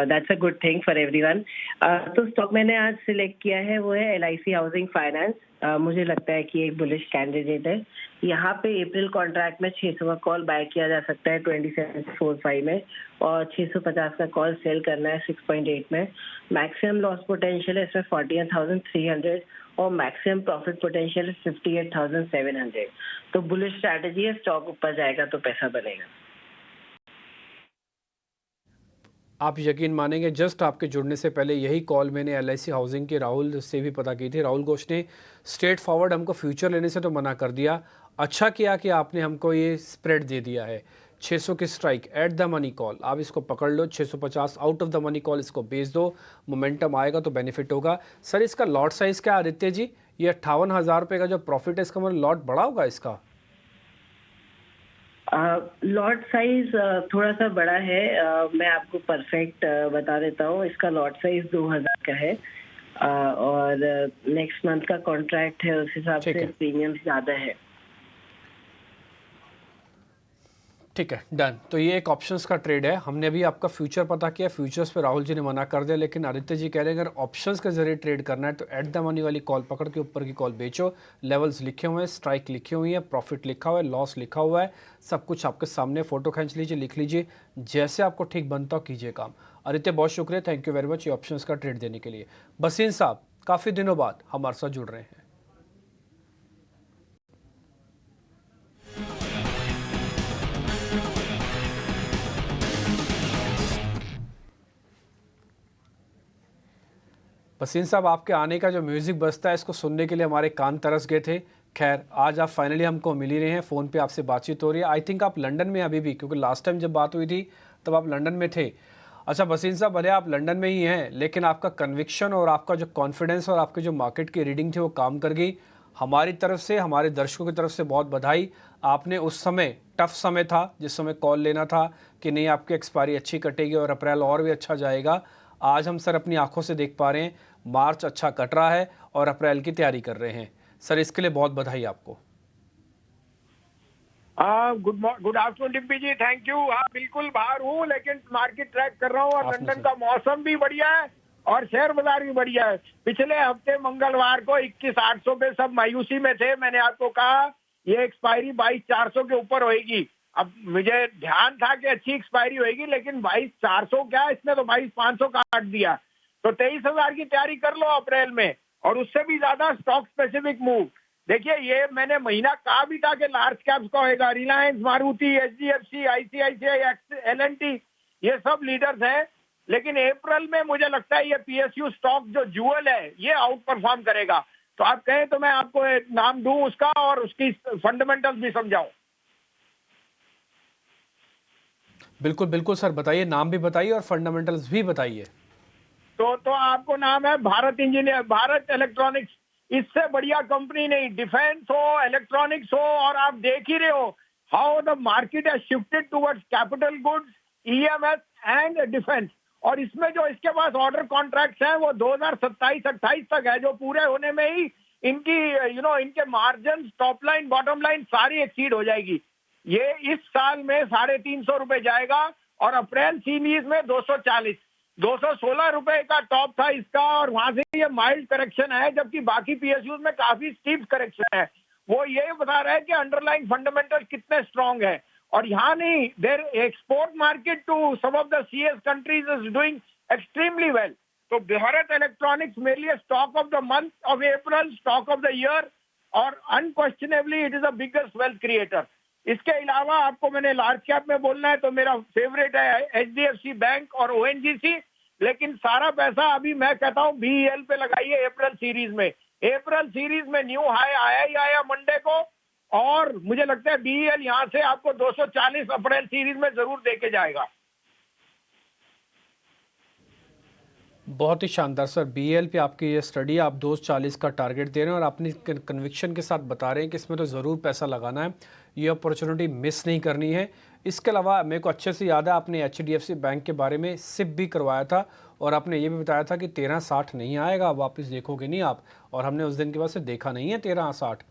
that's a good thing for everyone. तो स्टॉक मैंने आज सिलेक्ट किया है वो है LIC हाउसिंग फाइनेंस। मुझे लगता है कि एक बुलिश कैंडिडेट है। यहाँ पे अप्रैल कॉन्ट्रैक्ट में 600 का कॉल बाय किया जा सकता है 2745 में, और 650 का कॉल सेल करना है 6.8 में। मैक्सिमम लॉस पोटेंशियल है इसमें 41,300 और मैक्सिमम प्रॉफिट पोटेंशियल है 58,700। तो बुलिश स्ट्रैटेजी है, स्टॉक ऊपर जाएगा तो पैसा बनेगा। आप यकीन मानेंगे, जस्ट आपके जुड़ने से पहले यही कॉल मैंने LIC हाउसिंग के राहुल से भी पता की थी। राहुल घोष ने स्ट्रेट फॉरवर्ड हमको फ्यूचर लेने से तो मना कर दिया। अच्छा किया कि आपने हमको ये स्प्रेड दे दिया है। 600 की strike at the money call, आप इसको पकड़ लो। 650 out of the money call इसको बेच दो, मोमेंटम आएगा तो बेनिफिट होगा। सर इसका लॉट साइज़ क्या आदित्य जी? ये 58,000 रुपये का जो प्रॉफिट है इसका मतलब लॉट बड़ा होगा इसका? लॉट साइज थोड़ा सा बड़ा है। मैं आपको परफेक्ट बता देता हूँ। इसका लॉट साइज 2000 का है, और नेक्स्ट मंथ का कॉन्ट्रैक्ट है, उस हिसाब से प्रीमियम ज़्यादा है। ठीक है, डन। तो ये एक ऑप्शंस का ट्रेड है। हमने अभी आपका फ्यूचर पता किया, फ्यूचर्स पे राहुल जी ने मना कर दिया, लेकिन आदित्य जी कह रहे हैं अगर ऑप्शंस के जरिए ट्रेड करना है तो एट द मनी वाली कॉल पकड़ के ऊपर की कॉल बेचो। लेवल्स लिखे हुए हैं, स्ट्राइक लिखी हुई है, प्रॉफिट लिखा हुआ है, लॉस लिखा हुआ है, सब कुछ आपके सामने। फोटो खींच लीजिए, लिख लीजिए, जैसे आपको ठीक बनता हो कीजिए काम। आदित्य बहुत शुक्रिया, थैंक यू वेरी मच ये ऑप्शंस का ट्रेड देने के लिए। बसीन साहब काफ़ी दिनों बाद हमारे साथ जुड़ रहे हैं। बसीन साहब, आपके आने का जो म्यूज़िक बजता है इसको सुनने के लिए हमारे कान तरस गए थे। खैर आज आप फाइनली हमको मिल ही रहे हैं, फ़ोन पे आपसे बातचीत हो रही है। आई थिंक आप लंदन में अभी भी, क्योंकि लास्ट टाइम जब बात हुई थी तब आप लंदन में थे। अच्छा बसीन साहब, भले आप लंदन में ही हैं, लेकिन आपका कन्विक्शन और आपका जो कॉन्फिडेंस और आपकी जो मार्केट की रीडिंग थी वो काम कर गई। हमारी तरफ से, हमारे दर्शकों की तरफ से बहुत बधाई। आपने उस समय, टफ समय था जिस समय कॉल लेना था कि नहीं आपकी एक्सपायरी अच्छी कटेगी और अप्रैल और भी अच्छा जाएगा। आज हम सर अपनी आंखों से देख पा रहे हैं मार्च अच्छा कट रहा है और अप्रैल की तैयारी कर रहे हैं। सर इसके लिए बहुत बधाई आपको। Good afternoon Dimpy ji, thank you. हाँ बिल्कुल बाहर हूँ, लेकिन मार्केट ट्रैक कर रहा हूँ, और लंदन का मौसम भी बढ़िया है और शेयर बाजार भी बढ़िया है। पिछले हफ्ते मंगलवार को 21,800 पे सब मायूसी में थे। मैंने आपको कहा ये एक्सपायरी 22,400 के ऊपर होएगी। अब मुझे ध्यान था कि अच्छी एक्सपायरी होएगी, लेकिन 22,400 क्या, इसने तो 22,500 काट दिया। तो 23,000 की तैयारी कर लो अप्रैल में, और उससे भी ज्यादा स्टॉक स्पेसिफिक मूव। देखिए ये मैंने महीना कहा भी था कि लार्ज कैप्स का होएगा। Reliance, Maruti, HDFC, ICICI, L&T, ये सब लीडर्स हैं। लेकिन अप्रैल में मुझे लगता है ये PSU स्टॉक जो ज्यूअल है ये आउट परफॉर्म करेगा। तो आप कहें तो मैं आपको एक नाम दूं उसका और उसकी फंडामेंटल्स भी समझाऊं। बिल्कुल बिल्कुल सर, बताइए, नाम भी बताइए और फंडामेंटल्स भी बताइए। तो आपको नाम है भारत इलेक्ट्रॉनिक्स। इससे बढ़िया कंपनी नहीं। डिफेंस हो, इलेक्ट्रॉनिक्स हो, और आप देख ही रहे हो how the market has shifted towards capital goods, EMS and defence. और इसमें जो इसके पास ऑर्डर कॉन्ट्रैक्ट्स हैं वो 2027-28 तक है, जो पूरे होने में ही इनकी इनके margin, top line, bottom line सारी एक्सीड हो जाएगी। ये इस साल में 350 रुपए जाएगा, और अप्रैल सीरीज में 240, 216 रुपए का टॉप था इसका, और वहां से ये माइल्ड करेक्शन है, जबकि बाकी PSUs में काफी स्टीप करेक्शन है। वो ये बता रहा है कि अंडरलाइंग फंडामेंटल कितने स्ट्रांग है। और यहाँ नहीं, there export market to some of the CS countries is doing extremely well. तो भारत इलेक्ट्रॉनिक्स मेरे लिए stock of the month of April, stock of the year, और unquestionably it is the biggest wealth creator. इसके अलावा आपको मैंने large cap में बोलना है तो मेरा फेवरेट है HDFC बैंक और ONGC। लेकिन सारा पैसा अभी मैं कहता हूँ BEL पे लगाइए अप्रैल सीरीज में। अप्रैल सीरीज में न्यू हाई आया ही आया मंडे को, और मुझे लगता है BEL यहाँ से आपको 240 अप्रैल सीरीज में जरूर देके जाएगा। बहुत ही शानदार सर। बीएल पे आपकी ये स्टडी, आप 240 का टारगेट दे रहे हैं और अपनी कन्विक्शन के साथ बता रहे हैं कि इसमें तो ज़रूर पैसा लगाना है, ये अपॉर्चुनिटी मिस नहीं करनी है। इसके अलावा मेरे को अच्छे से याद है आपने एचडीएफसी बैंक के बारे में सिप भी करवाया था और आपने ये भी बताया था कि 1360 नहीं आएगा, वापस देखोगे नहीं आप, और हमने उस दिन के बाद से देखा नहीं है 1360।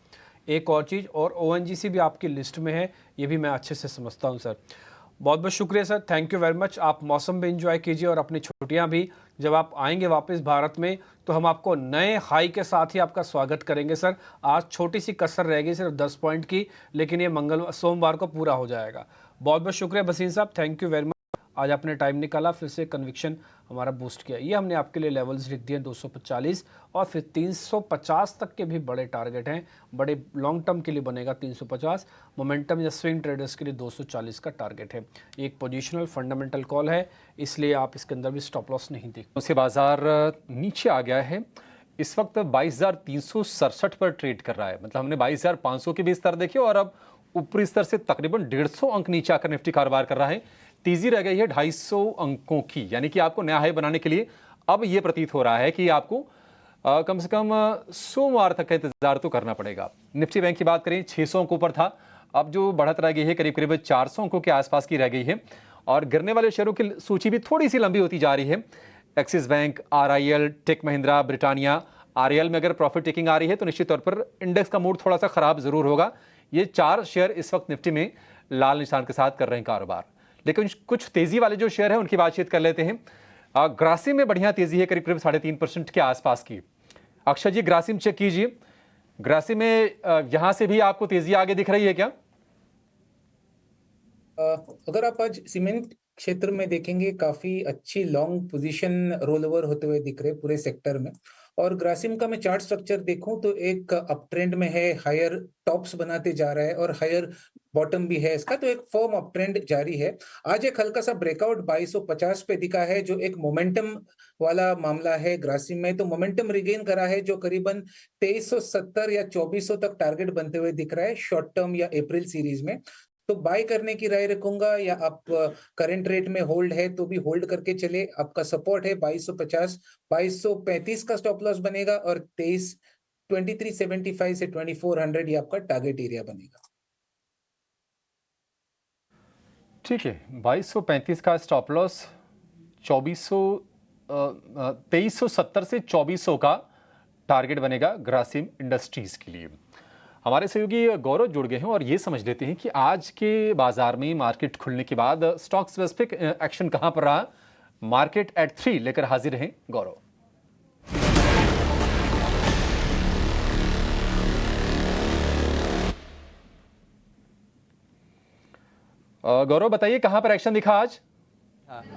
एक और चीज़, और ओएनजीसी भी आपकी लिस्ट में है, ये भी मैं अच्छे से समझता हूँ सर। बहुत बहुत शुक्रिया sir, thank you very much. आप मौसम भी एंजॉय कीजिए और अपनी छुट्टियां भी। जब आप आएंगे वापस भारत में तो हम आपको नए हाई के साथ ही आपका स्वागत करेंगे सर। आज छोटी सी कसर रह गई सिर्फ 10 पॉइंट की, लेकिन ये सोमवार को पूरा हो जाएगा। बहुत बहुत शुक्रिया बसीन साहब, थैंक यू वेरी मच। आज आपने टाइम निकाला, फिर से कन्विक्शन हमारा बूस्ट किया। ये हमने आपके लिए लेवल्स लिख दिए 245 और फिर 350 तक के भी बड़े टारगेट हैं। बड़े लॉन्ग टर्म के लिए बनेगा 350, मोमेंटम या स्विंग ट्रेडर्स के लिए 240 का टारगेट है। एक पोजिशनल फंडामेंटल कॉल है, इसलिए आप इसके अंदर भी स्टॉप लॉस नहीं देख। उससे बाजार नीचे आ गया है, इस वक्त 22,367 पर ट्रेड कर रहा है। मतलब हमने 22,500 के भी स्तर देखे और अब ऊपरी स्तर से तकरीबन 150 अंक नीचे आकर निफ्टी कारोबार कर रहा है। तेजी रह गई है 250 अंकों की, यानी कि आपको नया हाई बनाने के लिए अब यह प्रतीत हो रहा है कि आपको कम से कम सोमवार तक का इंतजार तो करना पड़ेगा। निफ्टी बैंक की बात करें 600 अंकों पर था, अब जो बढ़त रह गई है करीब करीब 400 अंकों के आसपास की रह गई है। और गिरने वाले शेयरों की सूची भी थोड़ी सी लंबी होती जा रही है। Axis Bank, RIL, Tech Mahindra, Britannia. RIL में अगर प्रॉफिट टेकिंग आ रही है तो निश्चित तौर पर इंडेक्स का मूड थोड़ा सा खराब जरूर होगा। ये 4 शेयर इस वक्त निफ्टी में लाल निशान के साथ कर रहे हैं कारोबार। लेकिन कुछ तेजी वाले जो शेयर हैं उनकी बातचीत कर लेते हैं। ग्रासिम में बढ़िया तेजी है, करीब करीब 3.5% के आसपास की। अक्षय जी, ग्रासिम चेक कीजिए, ग्रासिम में यहां से भी आपको तेजी आगे दिख रही है क्या? अगर आप आज सीमेंट क्षेत्र में देखेंगे, काफी अच्छी लॉन्ग पोजीशन रोल ओवर होते हुए दिख रहे पूरे सेक्टर में। और ग्रासिम का मैं चार्ट स्ट्रक्चर देखूं तो एक अप ट्रेंड में है, हायर टॉप्स बनाते जा रहा है और हायर बॉटम भी है इसका, तो एक फर्म अप ट्रेंड जारी है। आज एक हल्का सा ब्रेकआउट 2250 पे दिखा है, जो एक मोमेंटम वाला मामला है ग्रासिम में। तो मोमेंटम रिगेन करा है, जो करीबन 2370 या 2400 तक टारगेट बनते हुए दिख रहा है शॉर्ट टर्म या अप्रैल सीरीज में। तो बाय करने की राय रखूंगा, या आप करंट रेट में होल्ड है तो भी होल्ड करके चले। आपका सपोर्ट है 2250, 2235 का स्टॉप लॉस बनेगा और 2375 से 2400 ये आपका टारगेट एरिया बनेगा। ठीक है, 2235 का स्टॉप लॉस, 2370 से 2400 का टारगेट बनेगा ग्रासिम इंडस्ट्रीज के लिए। हमारे सहयोगी गौरव जुड़ गए हैं और ये समझ लेते हैं कि आज के बाजार में मार्केट खुलने के बाद स्टॉक स्पेसिफिक एक्शन कहां पर रहा। मार्केट एट 3 लेकर हाजिर हैं गौरव। गौरव बताइए कहां पर एक्शन दिखा आज?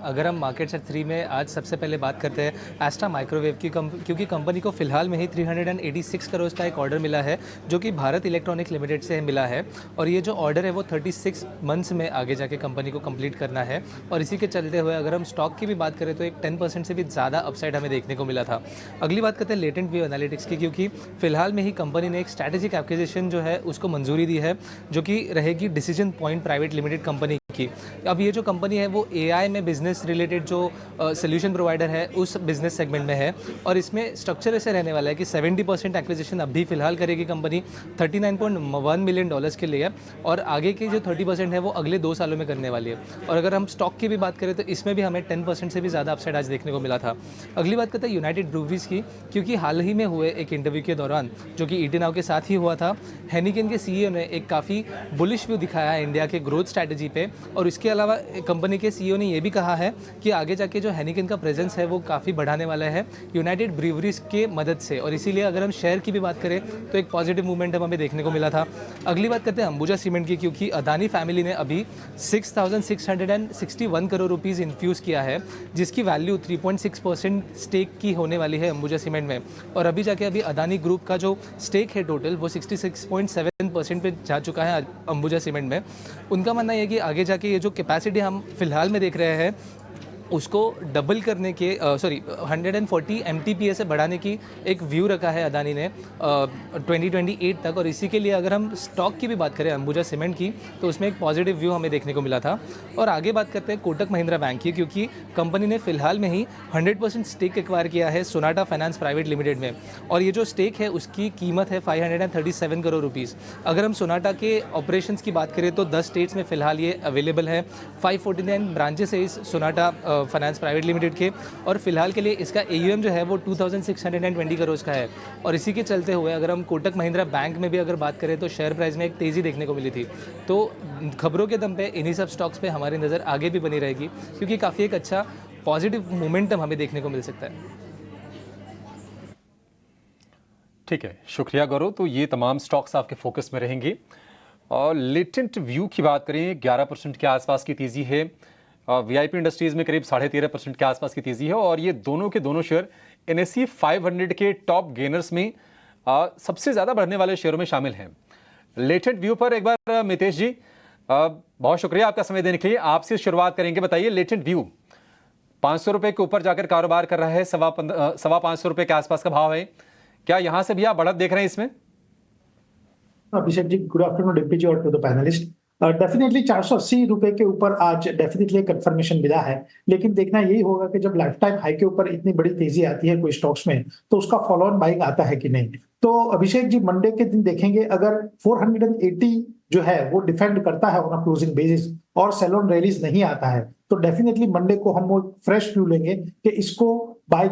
अगर हम मार्केट सेट 3 में आज सबसे पहले बात करते हैं एस्ट्रा माइक्रोवेव की, क्योंकि कंपनी को फिलहाल में ही 386 करोड़ का एक ऑर्डर मिला है, जो कि भारत इलेक्ट्रॉनिक लिमिटेड से मिला है। और ये जो ऑर्डर है वो 36 मंथ्स में आगे जाके कंपनी को कंप्लीट करना है। और इसी के चलते हुए अगर हम स्टॉक की भी बात करें तो एक 10% से भी ज़्यादा अपसाइड हमें देखने को मिला था। अगली बात करते हैं लेटेंट व्यू एनालिटिक्स की, क्योंकि फिलहाल में ही कंपनी ने एक स्ट्रैटेजिक एक्विजिशन जो है उसको मंजूरी दी है, जो कि रहेगी decision point private limited company की। अब ये जो कंपनी है वो AI में बिजनेस रिलेटेड जो सोल्यूशन प्रोवाइडर है उस बिजनेस सेगमेंट में है। और इसमें स्ट्रक्चर ऐसे रहने वाला है कि 70% एक्विजिशन अभी फिलहाल करेगी कंपनी $39.1 मिलियन के लिए, और आगे की जो 30% है वो अगले 2 सालों में करने वाली है। और अगर हम स्टॉक की भी बात करें तो इसमें भी हमें 10% से भी ज़्यादा अपसाइड आज देखने को मिला था। अगली बात करते हैं यूनाइटेड ब्रूवरीज की, क्योंकि हाल ही में हुए एक इंटरव्यू के दौरान जो कि ईटी नाउ के साथ ही हुआ था, हेनिकेन के CEO ने एक काफ़ी बुलिश व्यू दिखाया है इंडिया के ग्रोथ स्ट्रैटेजी पे। और इसके अलावा कंपनी के CEO ने यह भी कहा है कि आगे जाके जो हेनिकेन का प्रेजेंस है वो काफ़ी बढ़ाने वाला है यूनाइटेड ब्रूवरीज के मदद से। और इसीलिए अगर हम शेयर की भी बात करें तो एक पॉजिटिव मूवमेंट हमें देखने को मिला था। अगली बात करते हैं अंबुजा सीमेंट की, क्योंकि अदानी फैमिली ने अभी 6,661 करोड़ रुपीज़ इन्फ्यूज़ किया है, जिसकी वैल्यू 3.6% स्टेक की होने वाली है अंबुजा सीमेंट में। और अभी जाके अभी अदानी ग्रुप का जो स्टेक है टोटल वो 66.7% पे जा चुका है अंबुजा सीमेंट में। उनका मानना है कि आगे जाके ये जो कैपेसिटी हम फिलहाल में देख रहे हैं उसको डबल करने के 140 MTPA से बढ़ाने की एक व्यू रखा है अदानी ने 2028 तक। और इसी के लिए अगर हम स्टॉक की भी बात करें अंबुजा सीमेंट की, तो उसमें एक पॉजिटिव व्यू हमें देखने को मिला था। और आगे बात करते हैं कोटक महिंद्रा बैंक की, क्योंकि कंपनी ने फिलहाल में ही 100% स्टेक एक्वायर किया है सोनाटा फाइनेंस प्राइवेट लिमिटेड में। और ये जो स्टेक है उसकी कीमत है 537 करोड़ रुपीज़। अगर हम सोनाटा के ऑपरेशंस की बात करें तो 10 स्टेट्स में फ़िलहाल ये अवेलेबल है। 549 ब्रांचेस है इस सोनाटा फाइनेंस प्राइवेट लिमिटेड के। और फिलहाल के लिए इसका AUM जो है वो 2620 करोड़ का है। और इसी के चलते हुए अगर हम कोटक महिंद्रा बैंक में भी अगर बात करें तो शेयर प्राइस में एक तेज़ी देखने को मिली थी। तो खबरों के दम पे इन्हीं सब स्टॉक्स पे हमारी नज़र आगे भी बनी रहेगी, क्योंकि काफ़ी एक अच्छा पॉजिटिव मोमेंटम हमें देखने को मिल सकता है। ठीक है, शुक्रिया गौरव। तो ये तमाम स्टॉक्स आपके फोकस में रहेंगे। और लेटेंट व्यू की बात करें, 11% के आसपास की तेज़ी है। VIP इंडस्ट्रीज़ में करीब 13.5% के आसपास की तेज़ी है। और ये दोनों के दोनों शेयर NSE 500 के टॉप गेनर्स में सबसे ज़्यादा बढ़ने वाले शेयरों में शामिल हैं। लेटेंट व्यू पर एक बार मितेश जी, बहुत शुक्रिया आपका समय देने के लिए। आपसे शुरुआत करेंगे, बताइए लेटेंट व्यू 500 रुपये के ऊपर जाकर कारोबार कर रहा है, 525 रुपये के आसपास का भाव है। क्या यहाँ से भी आप बढ़त देख रहे हैं इसमें? Abhishek ji, good afternoon deputy जी और टू द पैनलिस्ट। डेफिनेटली 480 रुपए के ऊपर आज डेफिनेटली कंफर्मेशन मिला है, लेकिन देखना यही होगा कि जब लाइफ टाइम हाई के ऊपर इतनी बड़ी तेजी आती है कोई स्टॉक्स में, तो उसका फॉलो ऑन बाइंग आता है कि नहीं। तो अभिषेक जी, मंडे के दिन देखेंगे अगर 480 जो है वो डिफेंड करता है ऑन क्लोजिंग बेसिस और सेल ऑन रैलीज नहीं आता है, तो डेफिनेटली मंडे को हम वो फ्रेश व्यू लेंगे कि इसको बाय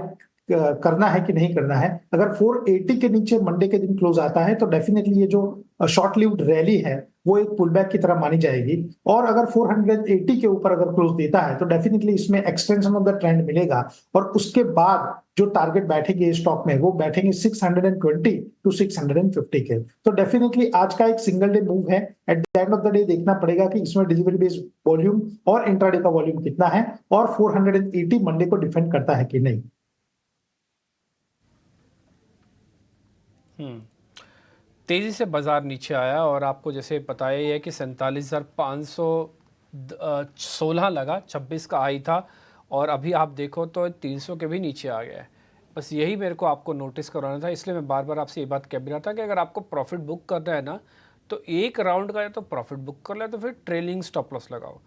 करना है कि नहीं करना है। अगर 480 के नीचे मंडे के दिन क्लोज आता है तो डेफिनेटली ये जो शॉर्ट लिव्ड रैली है वो एक पुलबैक की तरह मानी जाएगी। और अगर 480 के ऊपर अगर क्लोज देता है तो डेफिनेटली इसमें एक्सटेंशन ऑफ द ट्रेंड मिलेगा। और उसके बाद जो टारगेट बैठेंगे स्टॉक में वो बैठेंगे 620 टू 650 के। तो डेफिनेटली आज का एक सिंगल डे मूव है। At the end of the day देखना पड़ेगा कि इसमें डिलीवरी बेस्ड वॉल्यूम और इंट्राडे का वॉल्यूम कितना है और 480 मंडे को डिफेंड करता है कि नहीं। तेज़ी से बाज़ार नीचे आया और आपको जैसे पता ही है कि 47,516 लगा, 26 का हाई था और अभी आप देखो तो 300 के भी नीचे आ गया है। बस यही मेरे को आपको नोटिस कराना था, इसलिए मैं बार बार आपसे ये बात कह भी रहा था कि अगर आपको प्रॉफिट बुक करना है ना तो एक राउंड का या तो प्रॉफिट बुक कर ले तो फिर ट्रेलिंग स्टॉप लॉस लगाओ।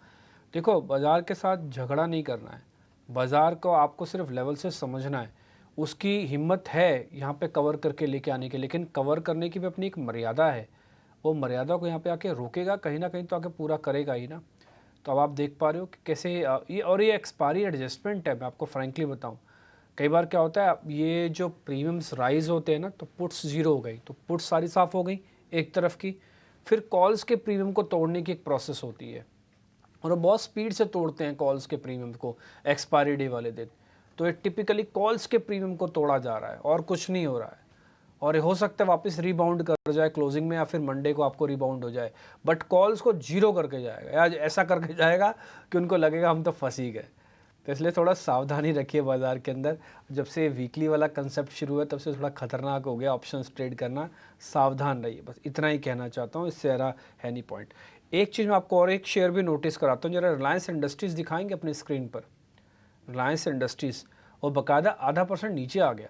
देखो, बाज़ार के साथ झगड़ा नहीं करना है, बाज़ार को आपको सिर्फ लेवल से समझना है। उसकी हिम्मत है यहाँ पे कवर करके लेके आने की, लेकिन कवर करने की भी अपनी एक मर्यादा है। वो मर्यादा को यहाँ पे आके रोकेगा कहीं ना कहीं तो आके पूरा करेगा ही ना। तो अब आप देख पा रहे हो कि कैसे ये एक्सपायरी एडजस्टमेंट है। मैं आपको फ्रैंकली बताऊँ, कई बार क्या होता है, ये जो प्रीमियम्स राइज होते हैं ना तो पुट्स जीरो हो गई, तो पुट्स सारी साफ़ हो गई एक तरफ की। फिर कॉल्स के प्रीमियम को तोड़ने की एक प्रोसेस होती है और वो बहुत स्पीड से तोड़ते हैं कॉल्स के प्रीमियम को एक्सपायरी डे वाले दिन। तो ये टिपिकली कॉल्स के प्रीमियम को तोड़ा जा रहा है और कुछ नहीं हो रहा है। और ये हो सकता है वापस रिबाउंड कर जाए क्लोजिंग में या फिर मंडे को आपको रिबाउंड हो जाए, बट कॉल्स को जीरो करके जाएगा या ऐसा करके जाएगा कि उनको लगेगा हम तो फंस ही गए। तो इसलिए थोड़ा सावधानी रखिए बाज़ार के अंदर। जब से वीकली वाला कंसेप्ट शुरू हुआ तब से थोड़ा खतरनाक हो गया ऑप्शंस ट्रेड करना, सावधान रहिए। बस इतना ही कहना चाहता हूँ, इससे ज़रा है नहीं पॉइंट। एक चीज़ मैं आपको और एक शेयर भी नोटिस कराता हूँ, जरा रिलायंस इंडस्ट्रीज़ दिखाएंगे अपनी स्क्रीन पर। रिलायंस इंडस्ट्रीज़ और बाकायदा 0.5% नीचे आ गया,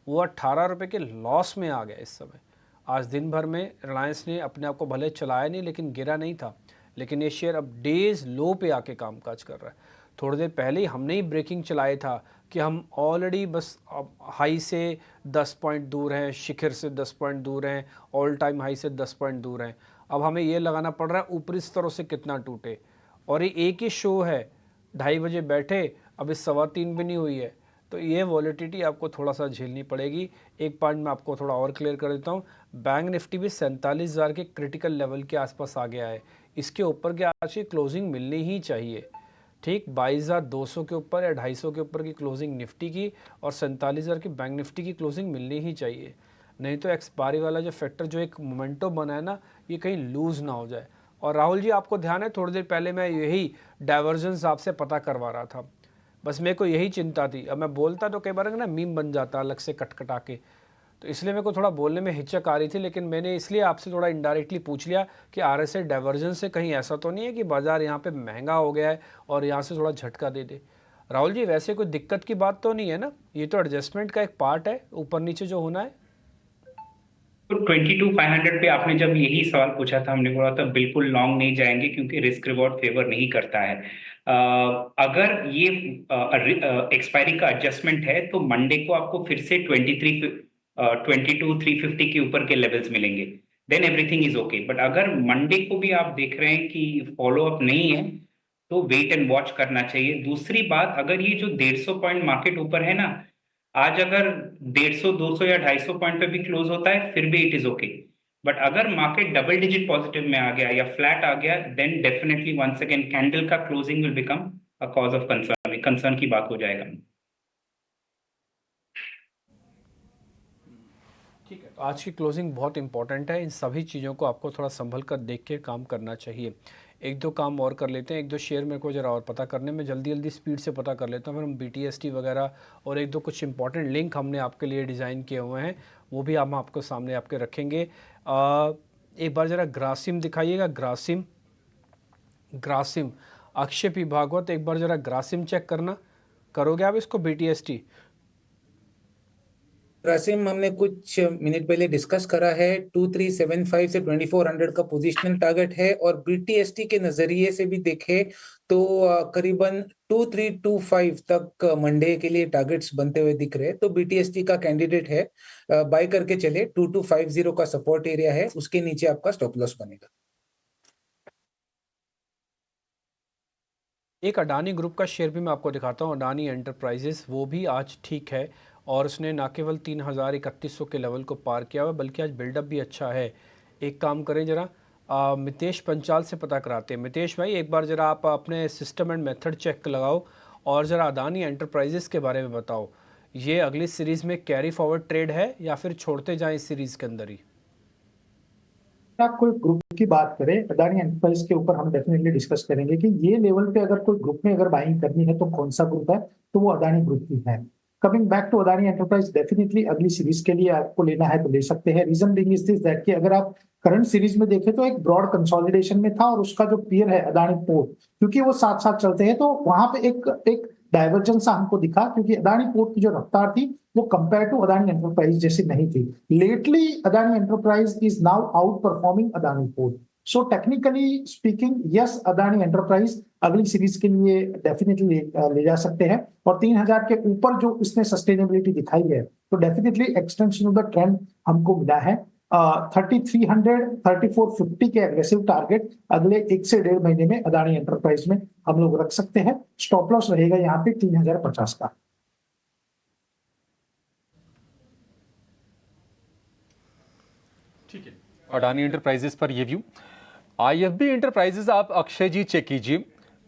वो 18 रुपये के लॉस में आ गया इस समय। आज दिन भर में रिलायंस ने अपने आप को भले चलाया नहीं लेकिन गिरा नहीं था, लेकिन ये शेयर अब डेज़ लो पे आके कामकाज कर रहा है। थोड़ी देर पहले ही हमने ही ब्रेकिंग चलाया था कि हम ऑलरेडी बस हाई से 10 पॉइंट दूर हैं, शिखर से 10 पॉइंट दूर हैं, ऑल टाइम हाई से 10 पॉइंट दूर हैं। अब हमें ये लगाना पड़ रहा है ऊपरी स्तरों से कितना टूटे, और ये एक ही शो है, 2:30 बजे बैठे अभी 3:15 भी नहीं हुई है। तो ये वॉलेटिलिटी आपको थोड़ा सा झेलनी पड़ेगी। एक पॉइंट मैं आपको थोड़ा और क्लियर कर देता हूँ, बैंक निफ्टी भी 47,000 के क्रिटिकल लेवल के आसपास आ गया है। इसके ऊपर की आज की क्लोजिंग मिलनी ही चाहिए, ठीक 22,200 के ऊपर या 250 के ऊपर की क्लोजिंग निफ्टी की और 47,000 की बैंक निफ्टी की क्लोजिंग मिलनी ही चाहिए। नहीं तो एक्सपायरी वाला जो फैक्टर जो एक मोमेंटो बना है ना, ये कहीं लूज़ ना हो जाए। और राहुल जी, आपको ध्यान है थोड़ी देर पहले मैं यही डाइवर्जेंस आपसे पता करवा रहा था, बस मेरे को यही चिंता थी। अब मैं बोलता तो कई बार ना मीम बन जाता अलग से कटकटा के, तो इसलिए मेरे को थोड़ा बोलने में हिचक आ रही थी। लेकिन मैंने इसलिए आपसे थोड़ा इनडायरेक्टली पूछ लिया कि RSI डाइवर्जेंस से कहीं ऐसा तो नहीं है कि बाज़ार यहाँ पे महंगा हो गया है और यहाँ से थोड़ा झटका दे दे। राहुल जी, वैसे कोई दिक्कत की बात तो नहीं है ना? ये तो एडजस्टमेंट का एक पार्ट है, ऊपर नीचे जो होना है। तो 22,500 पे आपने जब यही सवाल पूछा था, हमने बोला था बिल्कुल लॉन्ग नहीं जाएंगे क्योंकि रिस्क रिवॉर्ड फेवर नहीं करता है। अगर ये एक्सपायरी का एडजस्टमेंट है तो मंडे को आपको फिर से 22,350 के ऊपर के लेवल्स मिलेंगे, then everything is okay. But अगर मंडे को भी आप देख रहे हैं कि फॉलो अप नहीं है तो वेट एंड वॉच करना चाहिए। दूसरी बात, अगर ये जो 150 पॉइंट मार्केट ऊपर है ना, आज अगर 150, 200 या 250 पॉइंट पे भी क्लोज होता है फिर भी इट इज ओके। बट अगर मार्केट डबल डिजिट पॉजिटिव में आ गया या फ्लैट आ गया, then definitely once again candle का closing will become a cause of concern, concern की बात हो जाएगा। ठीक है, तो आज की क्लोजिंग बहुत इंपॉर्टेंट है। इन सभी चीज़ों को आपको थोड़ा संभल कर देख के काम करना चाहिए। एक दो काम और कर लेते हैं, एक दो शेयर मेरे को ज़रा और पता करने में जल्दी जल्दी स्पीड से पता कर लेता हूँ। फिर हम BTST वगैरह और एक दो कुछ इंपॉर्टेंट लिंक हमने आपके लिए डिज़ाइन किए हुए हैं, वो भी हम आपको सामने आपके रखेंगे। एक बार ज़रा ग्रासिम दिखाइएगा। ग्रासिम अक्षय पी भागवत, एक बार ज़रा ग्रासिम चेक करना, करोगे आप इसको BTST? रासिम हमने कुछ मिनट पहले डिस्कस करा है। 2375 से 2400 का पोजीशनल टारगेट है, और BTST के नजरिए से भी देखे तो करीबन 2325 तक मंडे के लिए टारगेट्स बनते हुए दिख रहे हैं। तो BTST का कैंडिडेट है, बाय करके चले। 2250 का सपोर्ट एरिया है, उसके नीचे आपका स्टॉप लॉस बनेगा। एक अडानी ग्रुप का शेयर भी मैं आपको दिखाता हूँ, अडानी एंटरप्राइजेस। वो भी आज ठीक है और उसने ना केवल 3,3100 के लेवल को पार किया हुआ, बल्कि आज बिल्डअप भी अच्छा है। एक काम करें, ज़रा मितेश पंचाल से पता कराते हैं। मितेश भाई, एक बार ज़रा आप अपने सिस्टम एंड मेथड चेक लगाओ और ज़रा अडानी एंटरप्राइजेस के बारे में बताओ। ये अगली सीरीज़ में कैरी फॉरवर्ड ट्रेड है या फिर छोड़ते जाएँ इस सीरीज़ के अंदर ही? आप कोई ग्रुप की बात करें अदानी एंटरप्राइज के ऊपर, हम डेफिनेटली डिस्कस करेंगे कि ये लेवल पे अगर कोई ग्रुप में अगर बाइंग करनी है तो कौन सा ग्रुप है, तो वो अदानी ग्रुप की है। Coming back to Adani enterprise, definitely अगली सीरीज के लिए आपको लेना है तो ले सकते हैं। Reason being is this that कि अगर आप करंट सीरीज में देखें तो एक ब्रॉड कंसोलिडेशन में था, और उसका जो पीयर है अदानी पोर्ट, क्योंकि वो साथ साथ चलते हैं तो वहां पे एक डाइवर्जेंस हमको दिखा, क्योंकि अदानी पोर्ट की जो रफ्तार थी वो कंपेयर टू अदानी एंटरप्राइज जैसी नहीं थी। Lately Adani enterprise is now out performing Adani port. So technically speaking, yes, Adani enterprise अगली सीरीज के लिए डेफिनेटली ले जा सकते हैं। और 3000 के ऊपर जो इसने सस्टेनेबिलिटी दिखाई है, तो definitely extension of the trend हमको मिला है। 3300 3450 के एग्रेसिव टारगेट अगले 1 से 1.5 महीने में अदानी एंटरप्राइज में हम लोग रख सकते हैं। स्टॉप लॉस रहेगा यहाँ पे 3050 का। ठीक है, अडानी एंटरप्राइजेस पर ये व्यू। IFB एंटरप्राइजेस आप अक्षय जी चेक कीजिए,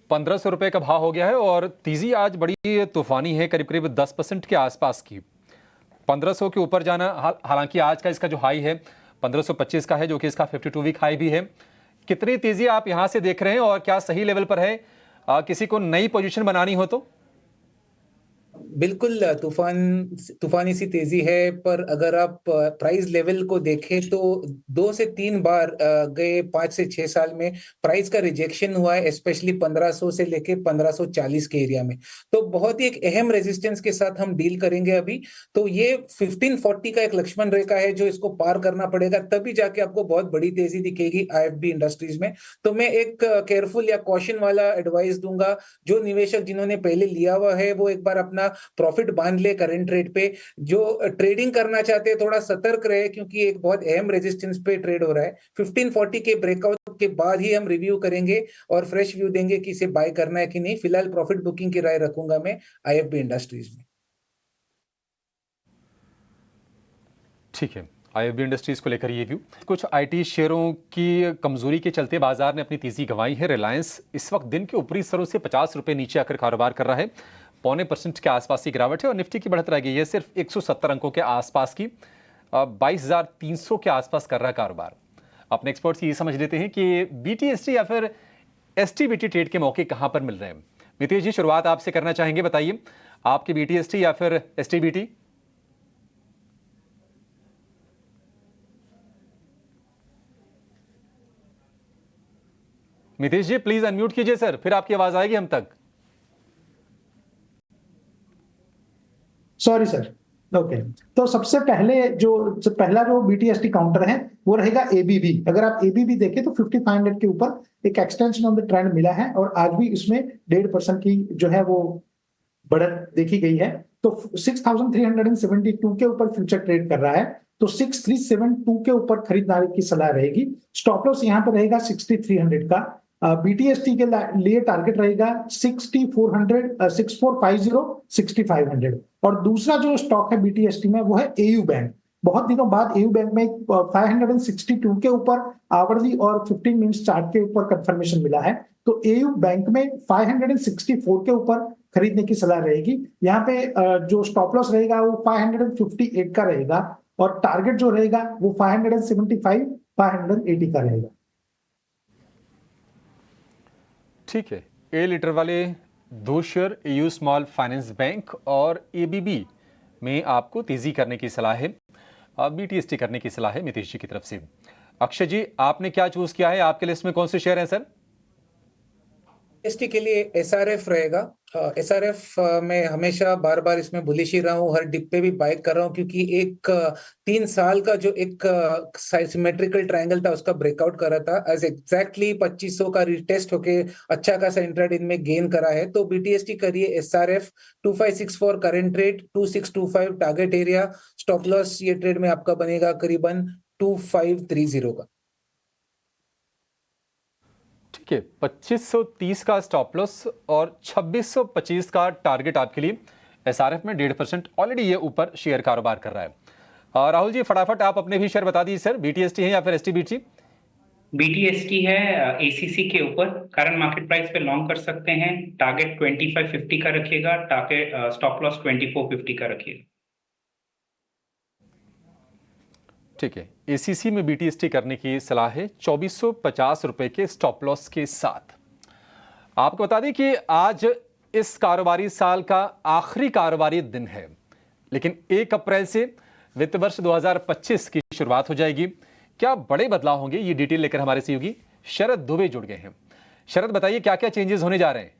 1500 रुपए का भाव हो गया है और तेजी आज बड़ी तूफानी है, करीब करीब 10% के आसपास की। 1500 के ऊपर जाना, हालांकि आज का इसका जो हाई है 1525 का है, जो कि इसका 52 वीक हाई भी है। कितनी तेजी आप यहां से देख रहे हैं और क्या सही लेवल पर है किसी को नई पोजीशन बनानी हो तो? बिल्कुल तूफानी सी तेजी है, पर अगर आप प्राइस लेवल को देखें तो 2 से 3 बार गए 5 से 6 साल में प्राइस का रिजेक्शन हुआ है, स्पेशली 1500 से लेके 1540 के एरिया में। तो बहुत ही एक अहम रेजिस्टेंस के साथ हम डील करेंगे अभी। तो ये 1540 का एक लक्ष्मण रेखा है जो इसको पार करना पड़ेगा, तभी जाके आपको बहुत बड़ी तेजी दिखेगी IFB इंडस्ट्रीज में। तो मैं एक केयरफुल या कॉशन वाला एडवाइस दूंगा, जो निवेशक जिन्होंने पहले लिया हुआ है वो एक बार अपना प्रॉफिट बांध ले करंट रेट पे। जो ट्रेडिंग करना चाहते हैं थोड़ा सतर्क रहे, क्योंकि एक बहुत अहम रेजिस्टेंस पे ट्रेड हो रहा है। 1540 के ब्रेकआउट के बाद ही हम रिव्यू करेंगे और फ्रेश व्यू देंगे कि इसे बाय करना है कि नहीं। फिलहाल प्रॉफिट बुकिंग की राय रखूंगा मैं IFB इंडस्ट्रीज में। ठीक है, IFB इंडस्ट्रीज को लेकर ये व्यू। कुछ IT शेयरों की कमजोरी के चलते बाजार ने अपनी तेजी गंवाई है। रिलायंस इस वक्त दिन के ऊपरी स्तरों से 50 रुपए नीचे आकर कारोबार कर रहा है, 0.25% के आसपास की गिरावट है और निफ्टी की बढ़त रह गई है सिर्फ 170 अंकों के आसपास की, 22,300 के आसपास कर रहा है कारोबार। अपने एक्सपर्ट से ये समझ लेते हैं कि BTST या फिर STBT ट्रेड के मौके कहां पर मिल रहे हैं। मितेश जी, शुरुआत आपसे करना चाहेंगे, बताइए आपके BTST या फिर STBT? Mitesh ji please unmute कीजिए सर, फिर आपकी आवाज आएगी हम तक। Sorry sir. ओके, तो सबसे पहला जो BTST काउंटर है वो रहेगा ABB। अगर आप ABB देखें तो 5500 के ऊपर एक एक्सटेंशन ऑफ द ट्रेंड मिला है और आज भी इसमें 1.5% की जो है वो बढ़त देखी गई है। तो 6372 के ऊपर फ्यूचर ट्रेड कर रहा है, तो 6372 के ऊपर खरीदारी की सलाह रहेगी। स्टॉप लॉस यहाँ पर रहेगा 6300 का। BTST के लिए टारगेट रहेगा 6400, 6450, 6500। और दूसरा जो स्टॉक है BTST में वो है AU बैंक। बहुत दिनों बाद AU बैंक में 562 के ऊपर आवरली और 15 मिनट्स चार्ट के ऊपर कंफर्मेशन मिला है, तो AU बैंक में 564 के ऊपर खरीदने की सलाह रहेगी। यहाँ पे जो स्टॉप लॉस रहेगा वो 558 का रहेगा और टारगेट जो रहेगा वो 575, 580 का रहेगा। ठीक है, A लीटर वाले 2 share AU small finance bank और ABB में आपको तेजी करने की सलाह है, BTST करने की सलाह है नीतीश जी की तरफ से। अक्षय जी, आपने क्या चूज किया है? आपके लिस्ट में कौन से शेयर हैं सर? BTST के लिए SRF रहेगा। SRF में हमेशा बार बार इसमें बुलिश ही रहा हूँ, हर डिप पे भी बाय कर रहा हूँ, क्योंकि एक 3 साल का जो एक सिमेट्रिकल ट्रायंगल था उसका ब्रेकआउट करा था, एज एग्जैक्टली 2500 का रिटेस्ट होके अच्छा खासा इंट्राडे में गेन करा है। तो BTST करिए SRF 2564 current rate, 2625 target area, stop loss ये ट्रेड में आपका बनेगा करीबन 2530 का। ठीक है, 2530 का स्टॉप लॉस और 2625 का टारगेट आपके लिए। SRF में 1.5% ऑलरेडी ये ऊपर शेयर कारोबार कर रहा है। राहुल जी, फटाफट आप अपने भी शेयर बता दीजिए सर, BTST है या फिर STBT? BTST है ACC के ऊपर, करंट मार्केट प्राइस पे लॉन्ग कर सकते हैं। टारगेट 2550 का रखिएगा, टारगेट स्टॉप लॉस 2450 का रखिएगा। ठीक है, ACC में BTST करने की सलाह है 2450 रुपए के स्टॉप लॉस के साथ। आपको बता दें कि आज इस कारोबारी साल का आखिरी कारोबारी दिन है, लेकिन 1 अप्रैल से वित्त वर्ष 2025 की शुरुआत हो जाएगी। क्या बड़े बदलाव होंगे, ये डिटेल लेकर हमारे सहयोगी शरद दुबे जुड़ गए हैं। शरद, बताइए क्या क्या चेंजेस होने जा रहे हैं?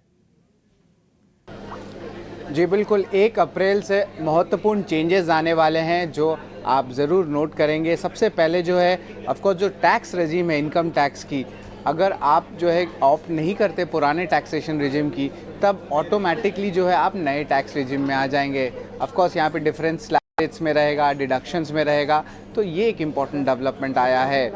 जी बिल्कुल, 1 अप्रैल से महत्वपूर्ण चेंजेस आने वाले हैं जो आप ज़रूर नोट करेंगे। सबसे पहले जो है ऑफकोर्स जो टैक्स रेजिम है इनकम टैक्स की, अगर आप जो है ऑप्ट नहीं करते पुराने टैक्सेशन रेजिम की, तब ऑटोमेटिकली जो है आप नए टैक्स रेजिम में आ जाएंगे। ऑफकोर्स यहाँ पे डिफरेंस रेट्स में रहेगा, डिडक्शंस में रहेगा, तो ये एक इम्पॉर्टेंट डेवलपमेंट आया है।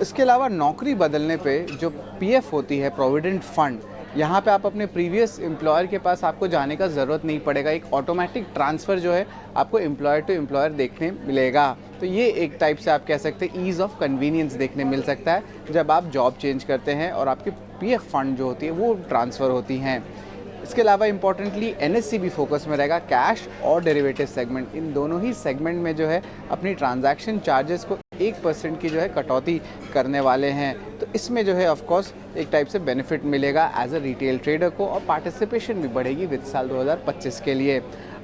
इसके अलावा नौकरी बदलने पे जो PF होती है, प्रोविडेंट फंड, यहाँ पे आप अपने प्रीवियस एम्प्लॉयर के पास आपको जाने का ज़रूरत नहीं पड़ेगा। एक ऑटोमेटिक ट्रांसफ़र जो है आपको एम्प्लॉयर टू एम्प्लॉयर देखने मिलेगा। तो ये एक टाइप से आप कह सकते हैं ईज़ ऑफ कन्वीनियंस देखने मिल सकता है जब आप जॉब चेंज करते हैं और आपकी PF फंड जो होती है वो ट्रांसफ़र होती हैं। इसके अलावा इंपॉर्टेंटली NSE भी फोकस में रहेगा, कैश और डेरिवेटिव सेगमेंट, इन दोनों ही सेगमेंट में जो है अपनी ट्रांजैक्शन चार्जेस को 1% की जो है कटौती करने वाले हैं। तो इसमें जो है ऑफ कोर्स एक टाइप से बेनिफिट मिलेगा एज अ रिटेल ट्रेडर को, और पार्टिसिपेशन भी बढ़ेगी वित्त साल 2025 के लिए।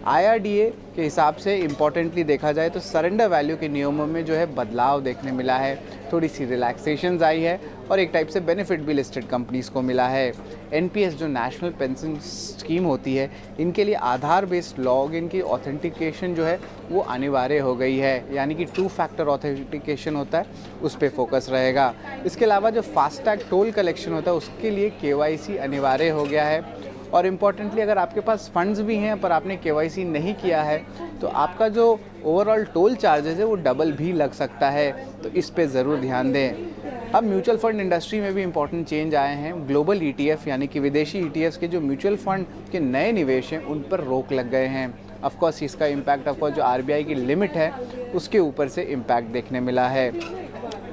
IRDA के हिसाब से इम्पॉर्टेंटली देखा जाए तो सरेंडर वैल्यू के नियमों में जो है बदलाव देखने मिला है, थोड़ी सी रिलैक्सेशंस आई है और एक टाइप से बेनिफिट भी लिस्टेड कंपनीज को मिला है। NPS जो नेशनल पेंशन स्कीम होती है, इनके लिए आधार बेस्ड लॉग इन की ऑथेंटिकेशन जो है वो अनिवार्य हो गई है, यानी कि 2 फैक्टर ऑथेंटिकेशन होता है उस पर फोकस रहेगा। इसके अलावा जो फास्टैग टोल कलेक्शन होता है उसके लिए KYC अनिवार्य हो गया है। और इम्पॉर्टेंटली अगर आपके पास फंड्स भी हैं पर आपने KYC नहीं किया है तो आपका जो ओवरऑल टोल चार्जेस है वो डबल भी लग सकता है, तो इस पे ज़रूर ध्यान दें। अब म्यूचुअल फंड इंडस्ट्री में भी इंपॉर्टेंट चेंज आए हैं। ग्लोबल ETF यानी कि विदेशी ETFs के जो म्यूचुअल फंड के नए निवेश हैं उन पर रोक लग गए हैं। ऑफकोर्स इसका इम्पैक्ट ऑफकोर्स जो RBI की लिमिट है उसके ऊपर से इम्पैक्ट देखने मिला है।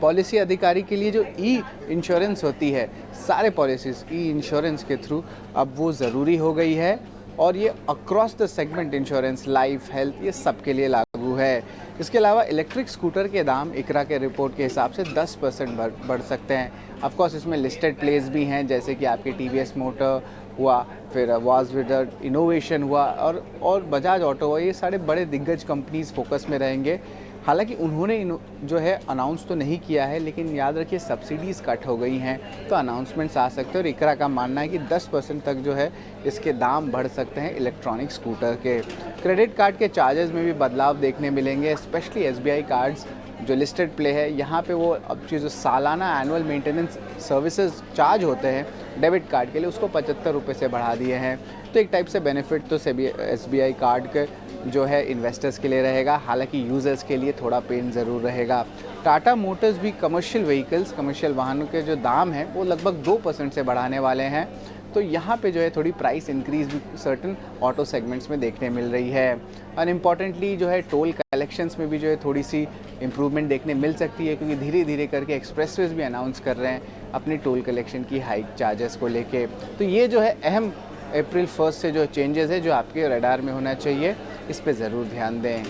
पॉलिसी अधिकारी के लिए जो इंश्योरेंस होती है, सारे पॉलिसीज़ इंश्योरेंस के थ्रू अब वो ज़रूरी हो गई है, और ये across the segment insurance, life, health, ये सब के लिए लागू है। इसके अलावा इलेक्ट्रिक स्कूटर के दाम ICRA के रिपोर्ट के हिसाब से 10% बढ़ सकते हैं। ऑफकोर्स इसमें लिस्टेड प्लेस भी हैं जैसे कि आपके TVS मोटर हुआ, फिर वाज विदर इनोवेशन हुआ और बजाज ऑटो हुआ, ये सारे बड़े दिग्गज कंपनीज फोकस में रहेंगे। हालांकि उन्होंने जो है अनाउंस तो नहीं किया है, लेकिन याद रखिए सब्सिडीज़ कट हो गई हैं तो अनाउंसमेंट्स आ सकते हैं। और इकरा का मानना है कि 10% तक जो है इसके दाम बढ़ सकते हैं इलेक्ट्रॉनिक स्कूटर के। क्रेडिट कार्ड के चार्जेस में भी बदलाव देखने मिलेंगे, स्पेशली SBI कार्ड्स जो लिस्टेड प्ले है यहाँ पे वो अब जो सालाना एनुअल मेंटेनेंस सर्विसेज चार्ज होते हैं डेबिट कार्ड के लिए, उसको 75 रुपये से बढ़ा दिए हैं। तो एक टाइप से बेनिफिट तो SBI कार्ड के जो है इन्वेस्टर्स के लिए रहेगा, हालांकि यूज़र्स के लिए थोड़ा पेन ज़रूर रहेगा। टाटा मोटर्स भी कमर्शियल व्हीकल्स, कमर्शियल वाहनों के जो दाम हैं वो लगभग 2% से बढ़ाने वाले हैं। तो यहाँ पे जो है थोड़ी प्राइस इंक्रीज भी सर्टन ऑटो सेगमेंट्स में देखने मिल रही है। और इम्पॉर्टेंटली जो है टोल कलेक्शंस में भी जो है थोड़ी सी इम्प्रूवमेंट देखने मिल सकती है, क्योंकि धीरे धीरे करके एक्सप्रेसवेज भी अनाउंस कर रहे हैं अपनी टोल कलेक्शन की हाइक चार्जेस को लेके। तो ये जो है अहम अप्रैल 1 से जो चेंजेस है जो आपके रडार में होना चाहिए, इस पे ज़रूर ध्यान दें।